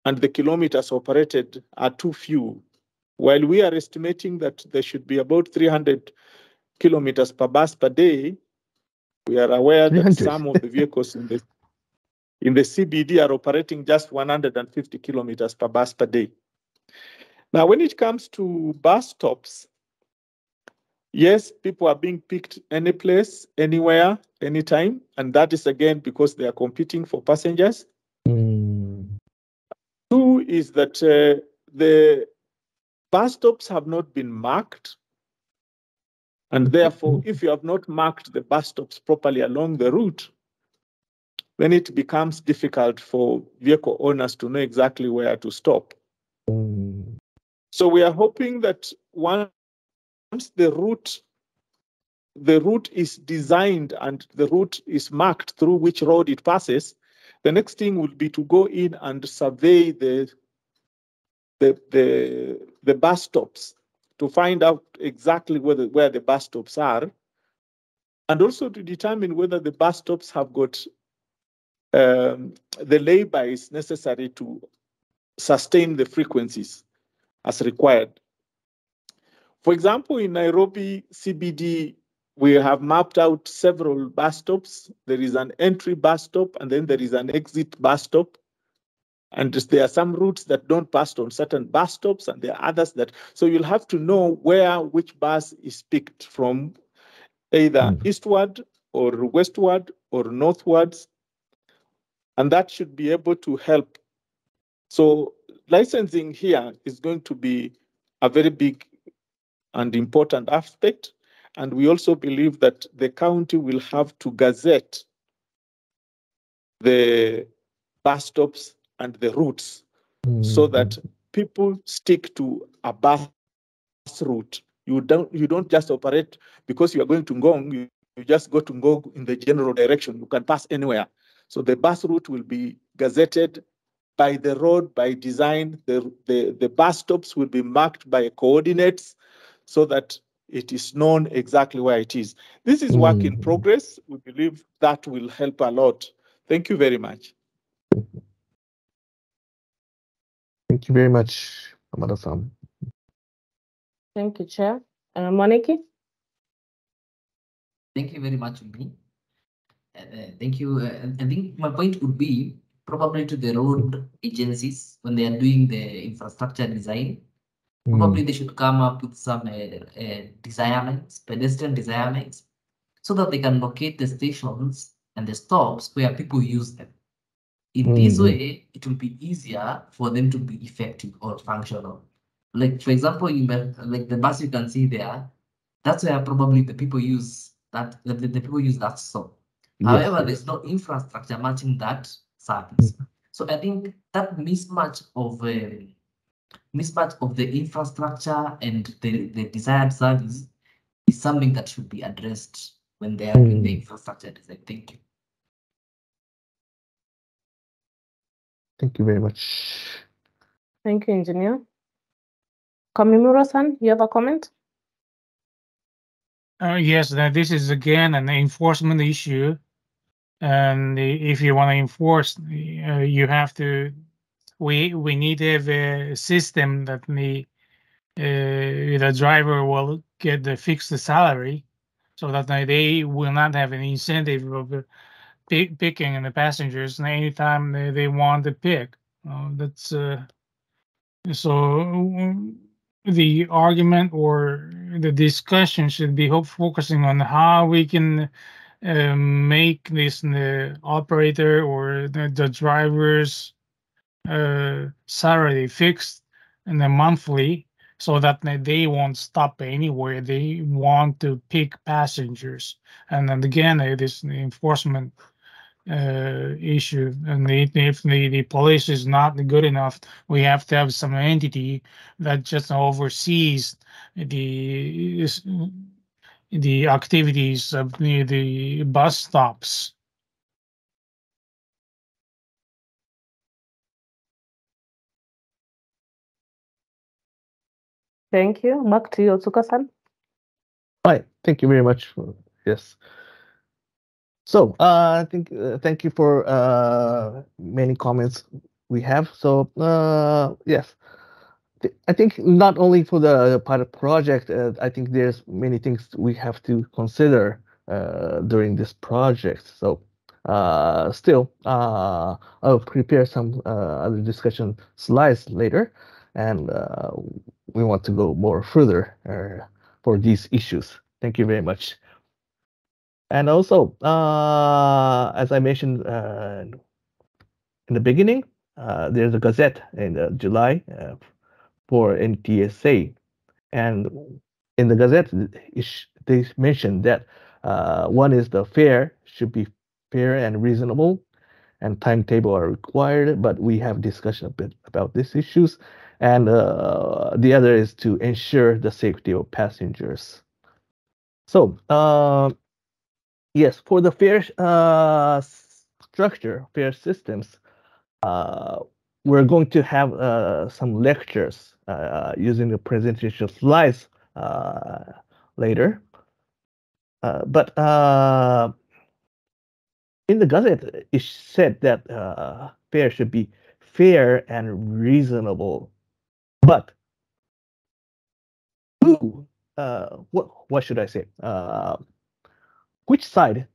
And the kilometers operated are too few. While we are estimating that there should be about 300 kilometers per bus per day, we are aware that 300. some of the vehicles in the CBD are operating just 150 kilometers per bus per day. Now, when it comes to bus stops, yes, people are being picked any place, anywhere, anytime, and that is again because they are competing for passengers. Two is that the bus stops have not been marked. And therefore, if you have not marked the bus stops properly along the route, then it becomes difficult for vehicle owners to know exactly where to stop. So we are hoping that once the route is designed and the route is marked through which road it passes, the next thing will be to go in and survey the bus stops to find out exactly where the bus stops are, and also to determine whether the bus stops have got the laybys necessary to sustain the frequencies as required. For example, in Nairobi CBD, we have mapped out several bus stops. There is an entry bus stop, and then there is an exit bus stop. And there are some routes that don't pass on certain bus stops, and there are others that, so you'll have to know which bus is picked from, either eastward or westward or northwards, and that should be able to help. So licensing here is going to be a very big and important aspect, and we also believe that the county will have to gazette the bus stops and the routes so that people stick to a bus route. You don't just operate because you are going to Ngong, you just go to Ngong in the general direction. You can pass anywhere. So the bus route will be gazetted by the road, by design. The bus stops will be marked by coordinates so that it is known exactly where it is. This is work in progress. We believe that will help a lot. Thank you very much. Thank you very much, Amada-san. Thank you, Chair. Moniki? Thank you very much, Umi. Thank you. I think my point would be probably to the road agencies when they are doing the infrastructure design. Probably they should come up with some desire lines, pedestrian desire lines, so that they can locate the stations and the stops where people use them. In this way, it will be easier for them to be effective or functional. Like, for example, like the bus you can see there, that's where probably the people use that, the people use that stop. However, there's no infrastructure matching that service. So I think that mismatch of the infrastructure and the desired service is something that should be addressed when they are doing the infrastructure design. Thank you. Thank you very much. Thank you, Engineer. Kamimura-san, you have a comment? Yes, this is again an enforcement issue. And if you want to enforce, you have to, we need to have a system that the driver will get the fixed salary so that they will not have an incentive of picking the passengers anytime they want to pick. That's so the argument or the discussion should be focusing on how we can make this the operator or the driver's salary fixed and then monthly, so that they won't stop anywhere. They want to pick passengers, and then again, this enforcement issue, and if the police is not good enough, we have to have some entity that just oversees the activities of the bus stops. Thank you. Back to you, Otsuka-san. Right. Thank you very much. Yes. So I think thank you for many comments we have. So yes, I think not only for the pilot project, I think there's many things we have to consider during this project. So still, I'll prepare some other discussion slides later, and we want to go more further for these issues. Thank you very much. And also, as I mentioned in the beginning, there's a Gazette in July for NTSA. And in the Gazette, they mentioned that one is the fare should be fair and reasonable, and timetable are required. But we have discussion a bit about these issues. And the other is to ensure the safety of passengers. So, yes, for the fare structure, fare systems, we're going to have some lectures using the presentation slides later. But in the Gazette, it said that fare should be fair and reasonable. But who? What should I say? Which side?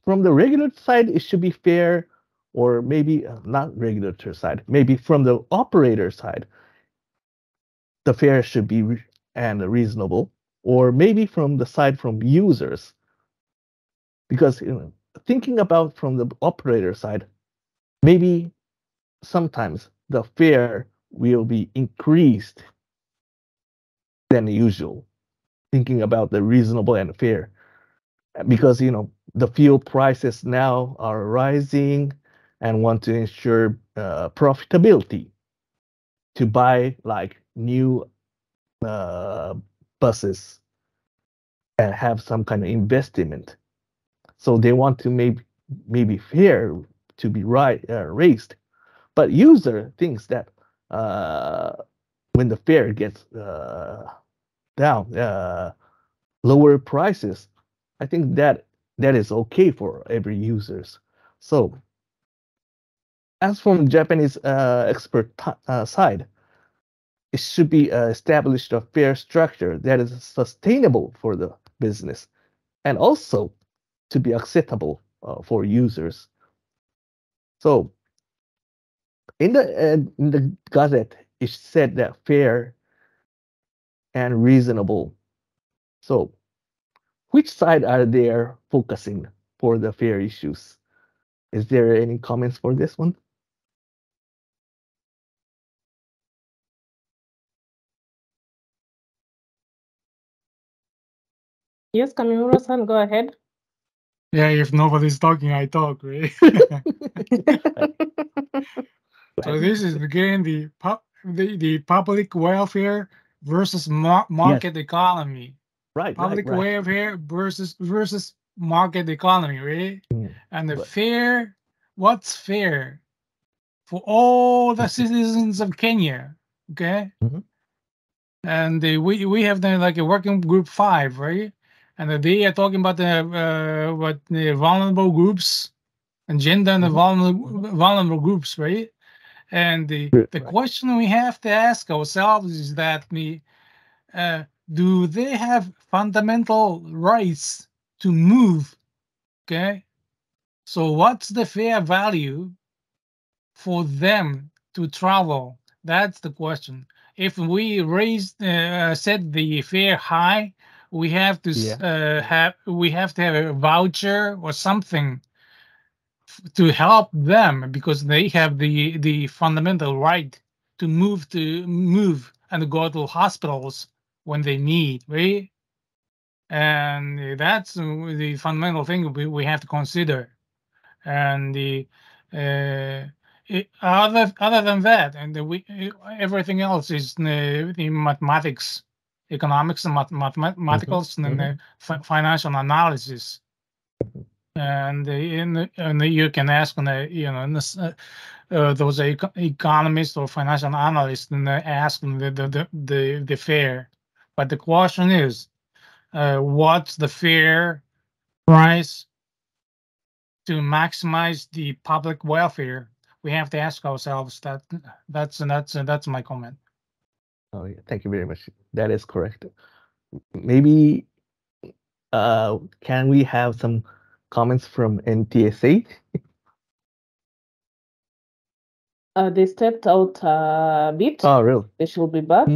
From the regulator side, it should be fair, or maybe not regulator side. Maybe from the operator side, the fare should be and reasonable, or maybe from the side from users. Because thinking about from the operator side, maybe sometimes the fare will be increased than usual. Thinking about the reasonable and fair, because the fuel prices now are rising, and want to ensure profitability to buy like new buses and have some kind of investment. So they want to maybe fare to be raised, but user thinks that when the fare gets down, lower prices, I think that is okay for every users. So as from Japanese expert side, it should be established a fair structure that is sustainable for the business, and also to be acceptable for users. So in the Gazette, it said that fair and reasonable. So which side are they focusing for the fair issues? Is there any comments for this one? Yes, Kamimura-san, go ahead. Yeah, if nobody's talking, I talk, right? So this is again the public welfare versus market economy. Right. Public welfare versus market economy, right? And the fair, what's fair for all the citizens of Kenya, okay? And we have the like a working group 5, right? And they are talking about the vulnerable groups and gender and the vulnerable groups, right? And the question we have to ask ourselves is that do they have fundamental rights to move? Okay, so what's the fair value for them to travel? That's the question. If we set the fare high, we have to have a voucher or something to help them, because they have the fundamental right to move and go to hospitals when they need, right? And that's the fundamental thing we have to consider. and other than that, and everything else is the mathematics, economics, and mathematics, and financial analysis. And you can ask, those economists or financial analysts, and ask the fair. But the question is, what's the fair price to maximize the public welfare? We have to ask ourselves that. That's my comment. Oh, yeah. Thank you very much. That is correct. Maybe can we have some comments from NTSA? They stepped out a bit. Oh, really? They should be back.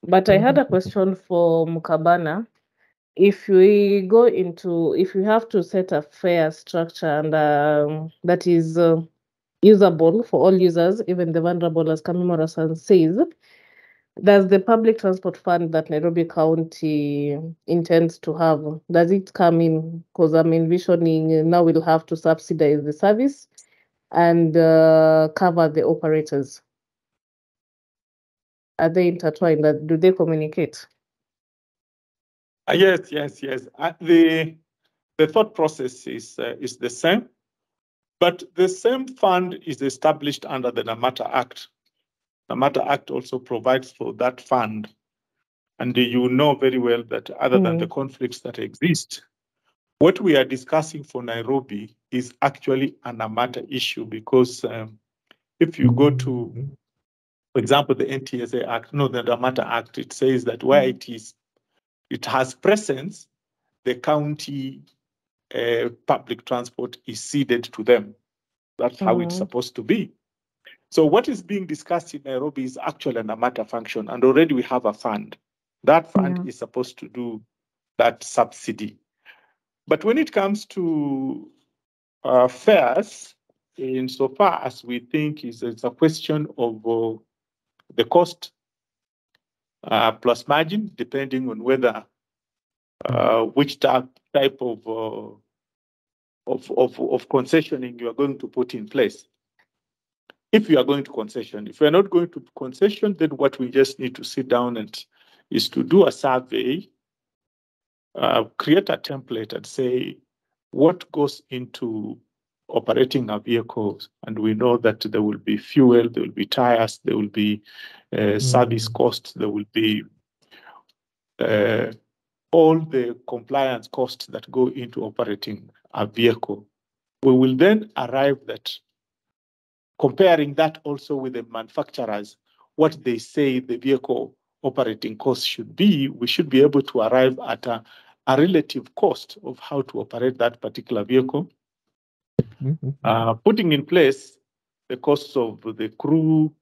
But I had a question for Mukabana. If we have to set a fair structure and that is usable for all users, even the vulnerable, as Kamimura-san says, does the public transport fund that Nairobi County intends to have, does it come in? Because I'm envisioning now we'll have to subsidize the service and cover the operators. Are they intertwined? Do they communicate? Yes. The thought process is the same, but the same fund is established under the Namata Act. Namata Act also provides for that fund, and you know very well that other than the conflicts that exist, what we are discussing for Nairobi is actually a Namata issue, because if you go to, for example, the NTSA Act, no, the Namata Act, it says that where it has presence, the county public transport is ceded to them. That's how it's supposed to be. So what is being discussed in Nairobi is actually a Namata function, and already we have a fund. That fund is supposed to do that subsidy. But when it comes to fares, insofar as we think it's a question of the cost plus margin, depending on whether which type of concessioning you are going to put in place. If you are going to concession, if you are not going to concession, then what we just need to sit down and is to do a survey, create a template, and say what goes into operating our vehicles. And we know that there will be fuel, there will be tires, there will be service costs, there will be all the compliance costs that go into operating a vehicle. We will then arrive at comparing that also with the manufacturers, what they say the vehicle operating cost should be. We should be able to arrive at a relative cost of how to operate that particular vehicle, putting in place the costs of the crew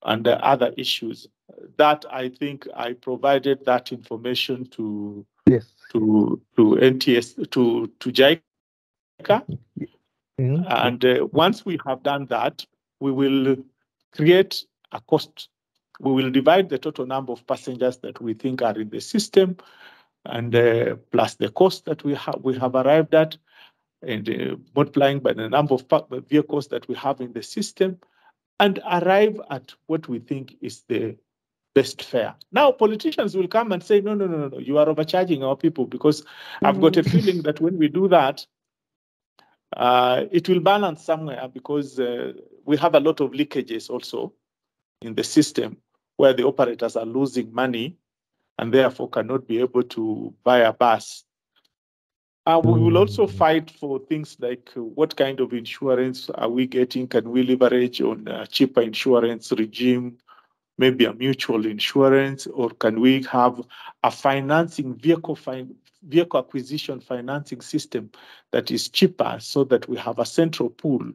and the other issues. That, I think I provided that information to NTS, to JICA. And once we have done that, we will create a cost. We will divide the total number of passengers that we think are in the system, and plus the cost that we have arrived at, and multiplying by the number of vehicles that we have in the system, and arrive at what we think is the best fare. Now, politicians will come and say, no, you are overcharging our people, because I've got a feeling that when we do that, it will balance somewhere, because we have a lot of leakages also in the system where the operators are losing money and therefore cannot be able to buy a bus. We will also fight for things like what kind of insurance are we getting? Can we leverage on a cheaper insurance regime, maybe a mutual insurance, or can we have a financing vehicle acquisition financing system that is cheaper, so that we have a central pool?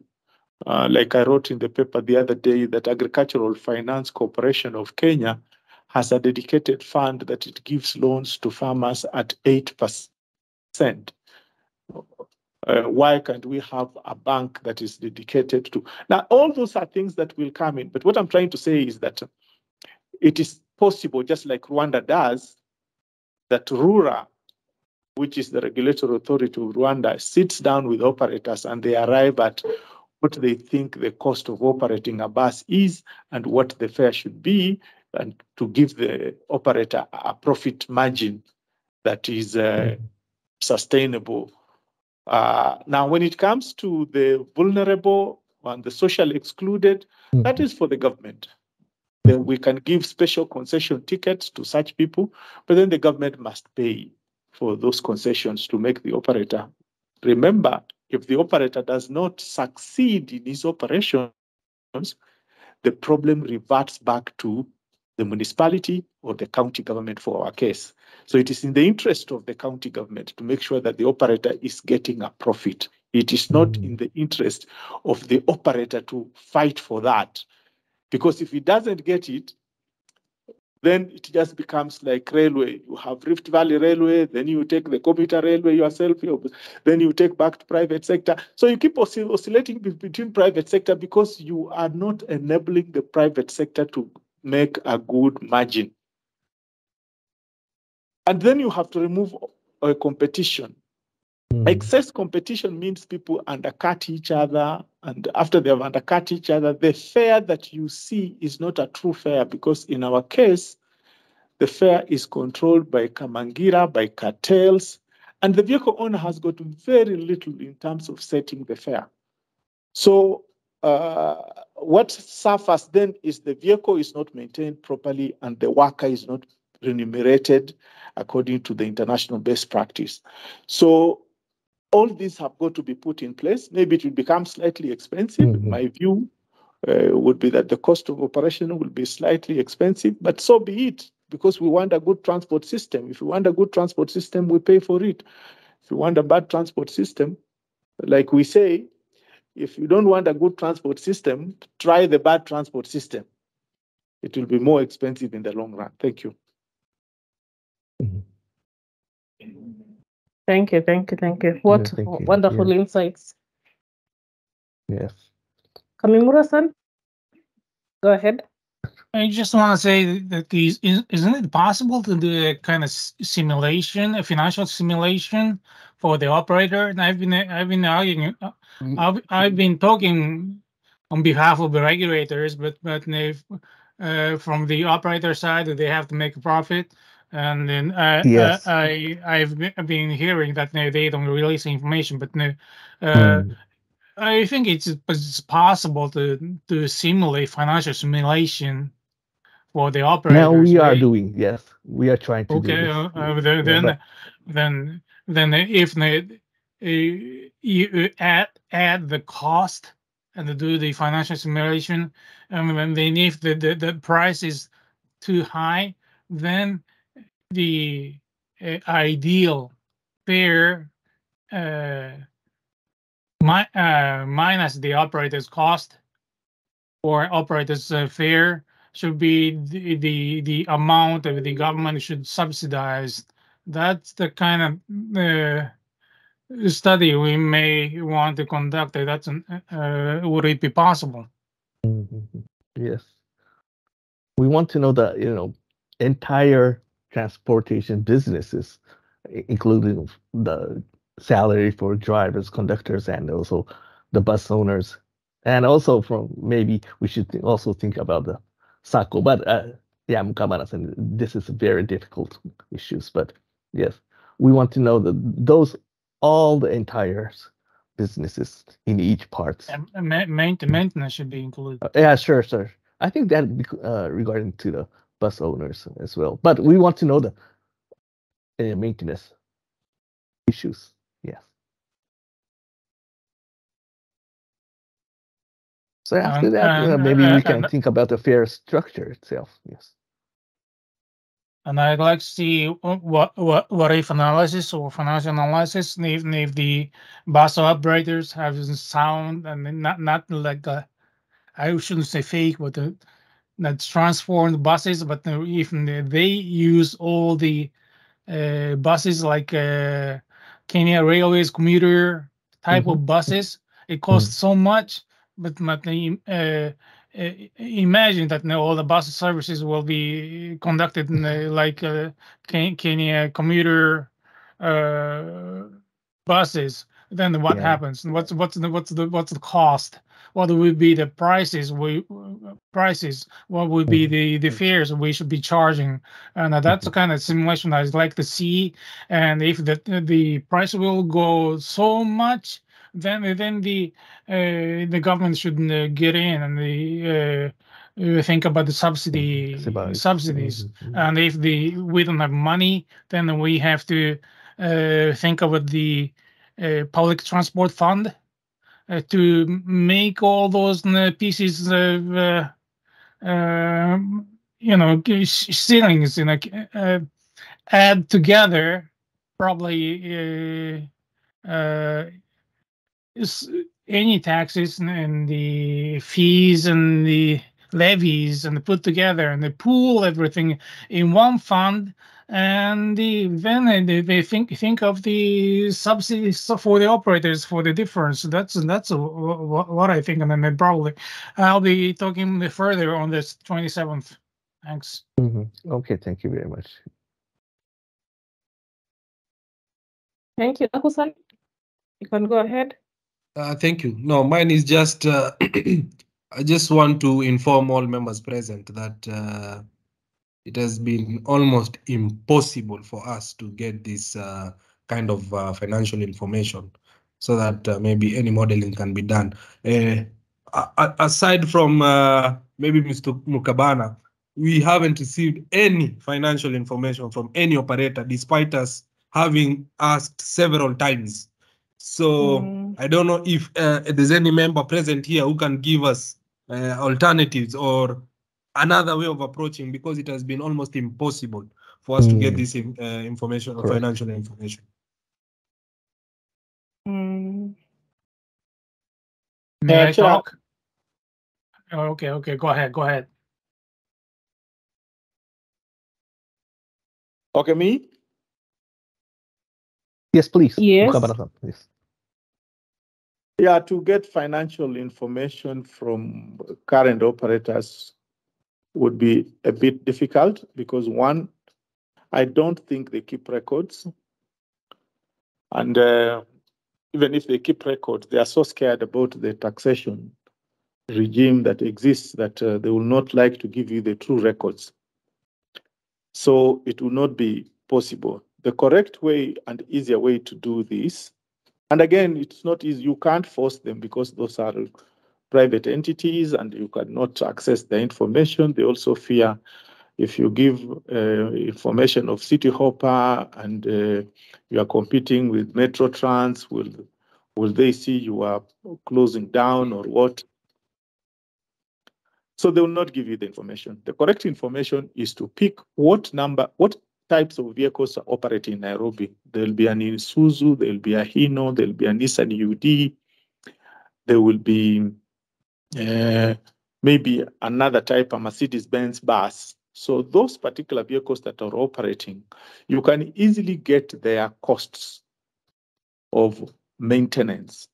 Like I wrote in the paper the other day, that Agricultural Finance Corporation of Kenya has a dedicated fund that it gives loans to farmers at 8%. Why can't we have a bank that is dedicated to? Now, all those are things that will come in. But what I'm trying to say is that it is possible, just like Rwanda does, that RURA which is the regulatory authority of Rwanda, sits down with operators and they arrive at what they think the cost of operating a bus is and what the fare should be, and to give the operator a profit margin that is sustainable. Now, when it comes to the vulnerable and the socially excluded, that is for the government. Then we can give special concession tickets to such people, but then the government must pay for those concessions to make the operator. Remember, if the operator does not succeed in his operations, the problem reverts back to the municipality or the county government for our case. So it is in the interest of the county government to make sure that the operator is getting a profit. It is not in the interest of the operator to fight for that. Because if he doesn't get it, then it just becomes like railway. You have Rift Valley Railway, then you take the commuter railway yourself, then you take back to private sector. So you keep oscillating between private sector because you are not enabling the private sector to make a good margin. And then you have to remove competition. Excess competition means people undercut each other, and after they have undercut each other, the fare that you see is not a true fare, because in our case, the fare is controlled by Kamangira, by cartels, and the vehicle owner has got very little in terms of setting the fare. So what suffers then is the vehicle is not maintained properly and the worker is not remunerated according to the international best practice. So all these have got to be put in place. Maybe it will become slightly expensive. My view would be that the cost of operation will be slightly expensive, but so be it, because we want a good transport system. If we want a good transport system, we pay for it. If you want a bad transport system, like we say, if you don't want a good transport system, try the bad transport system. It will be more expensive in the long run. Thank you. Thank you. What wonderful insights. Yes. Kamimura-san, go ahead. I just want to say that isn't it possible to do a kind of simulation, a financial simulation for the operator? And I've been arguing, I've been talking on behalf of the regulators, but if, from the operator side, they have to make a profit. And then I've been hearing that they don't release information, but I think it's possible to simulate financial simulation for the operators. Now we are doing, yes, we are trying to do this. Then if you add the cost and do the financial simulation, and then if the price is too high, then the ideal fare minus the operator's cost or operator's fare should be the amount that the government should subsidize. That's the kind of study we may want to conduct. That's would it be possible? Yes, we want to know the entire transportation businesses, including the salary for drivers, conductors, and also the bus owners, and also maybe we should also think about the SACO. But yeah, Mukabara-san, this is very difficult issues. But yes, we want to know all the entire businesses in each part. Maintenance should be included. Yeah, sure. I think that regarding to the bus owners as well. But we want to know the maintenance issues. Yes. So after that, maybe we can think about the fare structure itself. Yes. And I'd like to see what if analysis or financial analysis if the bus operators have sound and not like I shouldn't say fake, but that's transformed buses. But if they use all the buses like Kenya Railways commuter type of buses, it costs so much. But imagine that all the bus services will be conducted in like Kenya commuter buses, then what Yeah. happens? And what's the cost? What would be the prices? What would be the fares we should be charging? And that's the kind of simulation I'd like to see. And if the price will go so much, then the government should get in and think about the subsidies. And if we don't have money, then we have to think about the public transport fund to make all those pieces of ceilings add together. Probably any taxes and the fees and the levies and put together and they pool everything in one fund, and then they think of the subsidies for the operators for the difference. That's what I think, and then probably I'll be talking further on this 27th. Thanks. Okay, thank you very much. Thank you, Nakusan. You can go ahead. Thank you. No, mine is just, I just want to inform all members present that it has been almost impossible for us to get this kind of financial information so that maybe any modeling can be done. Aside from maybe Mr. Mukabana, we haven't received any financial information from any operator, despite us having asked several times. So I don't know if there's any member present here who can give us alternatives or another way of approaching, because it has been almost impossible for us to get this information or financial information. May I talk? Okay, go ahead. Okay, me? Yes, please. Yes. Please. Yeah, to get financial information from current operators would be a bit difficult because, one, I don't think they keep records. And even if they keep records, they are so scared about the taxation regime that exists that they will not like to give you the true records. So it will not be possible. The correct way and easier way to do this, and again, it's not easy. You can't force them because those are private entities and you cannot access the information. They also fear if you give information of City Hopper and you are competing with Metro Trans, will they see you are closing down or what? So they will not give you the information. The correct information is to pick what types of vehicles are operating in Nairobi. There'll be an Isuzu, there'll be a Hino, there'll be a Nissan UD, there will be maybe another type, a Mercedes-Benz bus. So those particular vehicles that are operating, you can easily get their costs of maintenance.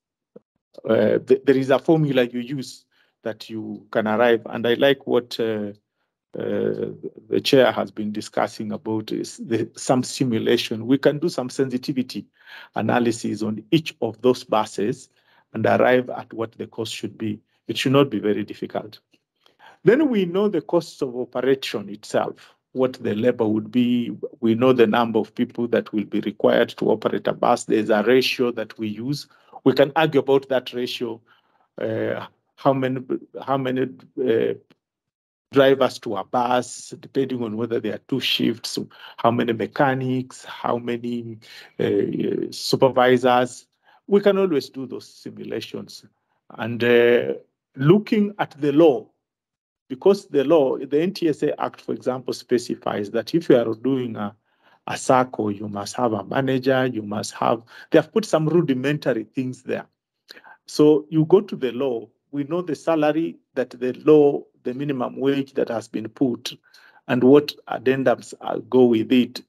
There is a formula you use that you can arrive, and I like what the chair has been discussing about is some simulation. We can do some sensitivity analysis on each of those buses and arrive at what the cost should be. It should not be very difficult. Then we know the costs of operation itself, what the labor would be. We know the number of people that will be required to operate a bus. There's a ratio that we use. We can argue about that ratio, how many drivers to a bus, depending on whether there are two shifts, how many mechanics, how many supervisors. We can always do those simulations. And looking at the law, because the law, the NTSA Act, for example, specifies that if you are doing a SACCO, you must have a manager, they have put some rudimentary things there. So you go to the law, we know the salary that the law, the minimum wage that has been put, and what addendums go with it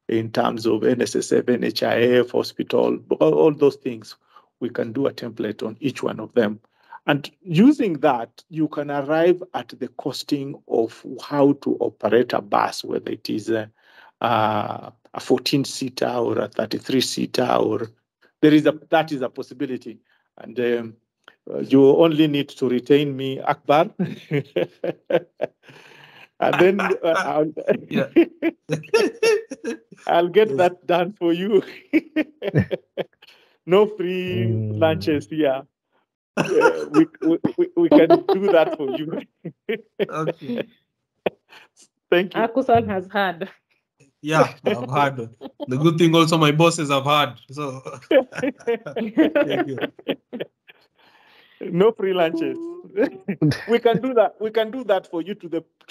in terms of NSSF, NHIF, hospital, all those things. We can do a template on each one of them. And using that, you can arrive at the costing of how to operate a bus, whether it is a 14-seater or a 33-seater, or that is a possibility. And you only need to retain me, Akbar. And then I'll, Yeah. I'll get that done for you. No free lunches here. We can do that for you. Okay. Thank you. Akusan has had. Yeah, I've heard. The good thing also my bosses have heard. So thank you. No free lunches. We can do that. We can do that for you to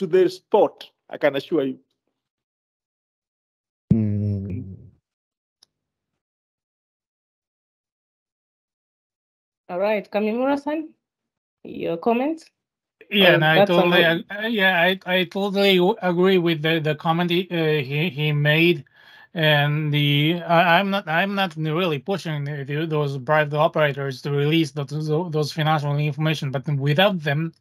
the spot. I can assure you. All right, Kamimura-san, your comments? Yeah, Or and I that's totally, all? I totally agree with the comment he made, and I'm not really pushing those private operators to release those financial information, but without them,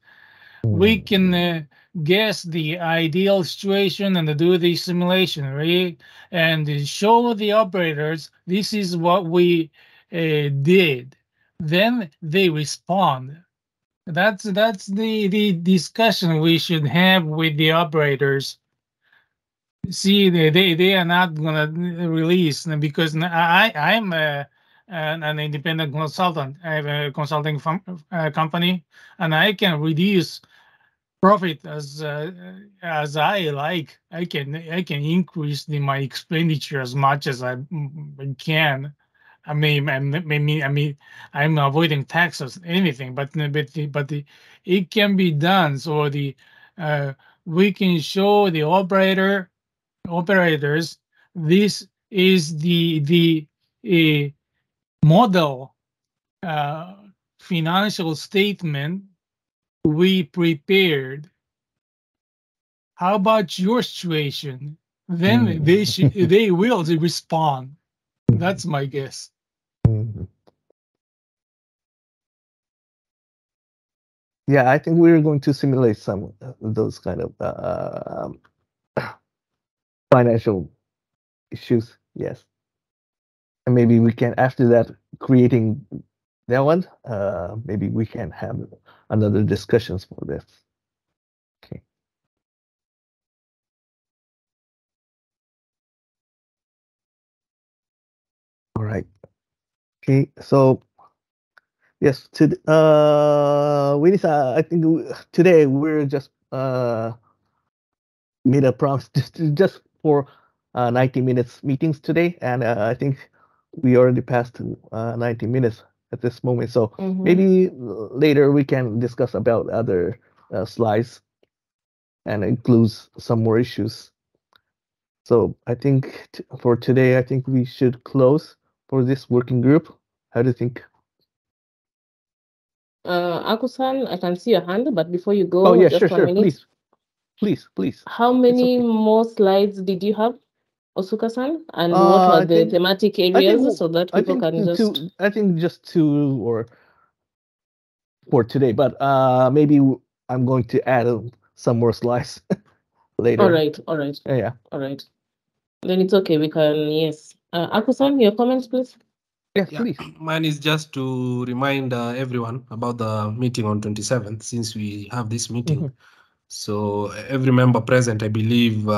we can guess the ideal situation and do the simulation, right? And show the operators this is what we did. Then they respond. That's the discussion we should have with the operators. See, they are not gonna release because I'm an independent consultant. I have a consulting company, and I can reduce profit as I like. I can increase my expenditure as much as I can. I mean, I'm avoiding taxes, anything, but it can be done. So we can show the operators this is the model financial statement we prepared. How about your situation? Then they will respond. That's my guess. Yeah, I think we're going to simulate some of those kind of financial issues. Yes, and maybe we can, after that, creating that one. Maybe we can have another discussions for this. Okay. All right. Okay. So yes, Winnie, I think today we're just made a promise just for 90 minutes meetings today, and I think we already passed 90 minutes at this moment. So maybe later we can discuss about other slides and includes some more issues. So I think for today, I think we should close for this working group. How do you think? Akusan, I can see your hand, but before you go, Oh yeah, just sure, 1 minute. Please. How many more slides did you have, Osuka-san? And what I were the think- thematic areas so that people can just... I think just two or for today, but maybe I'm going to add some more slides later. All right. Yeah. All right. Then it's okay. We can, yes. Akusan, your comments, please. Yes, Yeah, please. mine is just to remind everyone about the meeting on 27th, since we have this meeting. So every member present, I believe,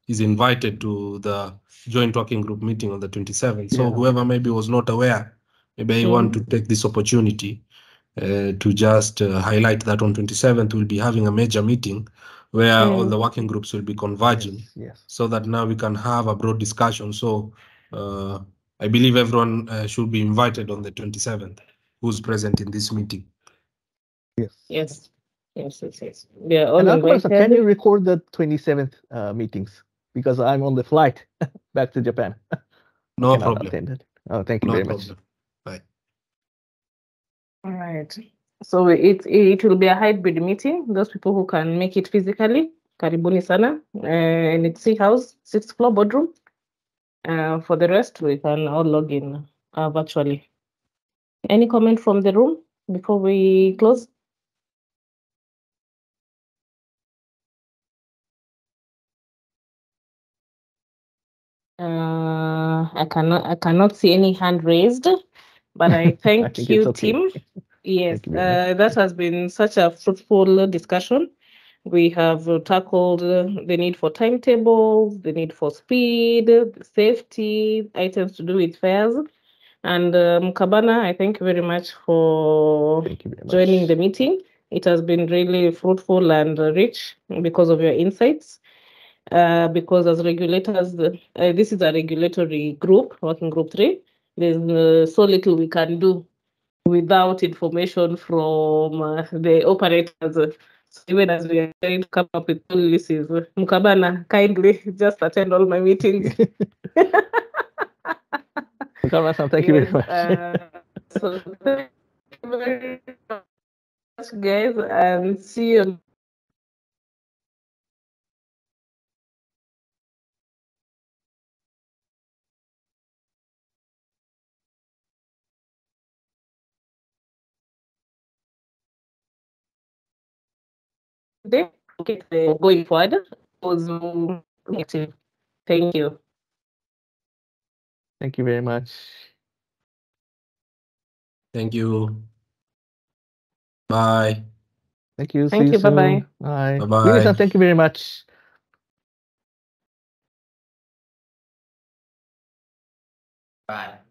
is invited to the joint working group meeting on the 27th. So whoever maybe was not aware, maybe I want to take this opportunity to just highlight that on 27th we'll be having a major meeting where all the working groups will be converging, so that now we can have a broad discussion. So I believe everyone should be invited on the 27th who's present in this meeting. Yes. We are all And invited. can you record the 27th meetings? Because I'm on the flight back to Japan. No problem. Oh, thank you very much. Bye. All right. So it will be a hybrid meeting. Those people who can make it physically, karibuni sana, and it's Sea House, 6th floor boardroom. For the rest, we can all log in virtually. Any comment from the room before we close? I cannot see any hand raised, but I thank think you, it's okay. Tim. Yes, Thank you very much. that has been such a fruitful discussion. We have tackled the need for timetables, the need for speed, safety, items to do with fares. And Kabana, I thank you very much for Thank you very much. joining the meeting. It has been really fruitful and rich because of your insights. Because as regulators, this is a regulatory group, working group 3. There's so little we can do without information from the operators. So even as we are trying to come up with policies, Mukabana, kindly just attend all my meetings. Mukabana-san, thank you very much. So thank you very much, guys, and see you. Today, okay, going forward, was active. Thank you. Thank you very much. Thank you. Bye. Thank you. Thank See you. soon. Bye-bye. Bye. Bye-bye. Winnie-san, thank you very much. Bye.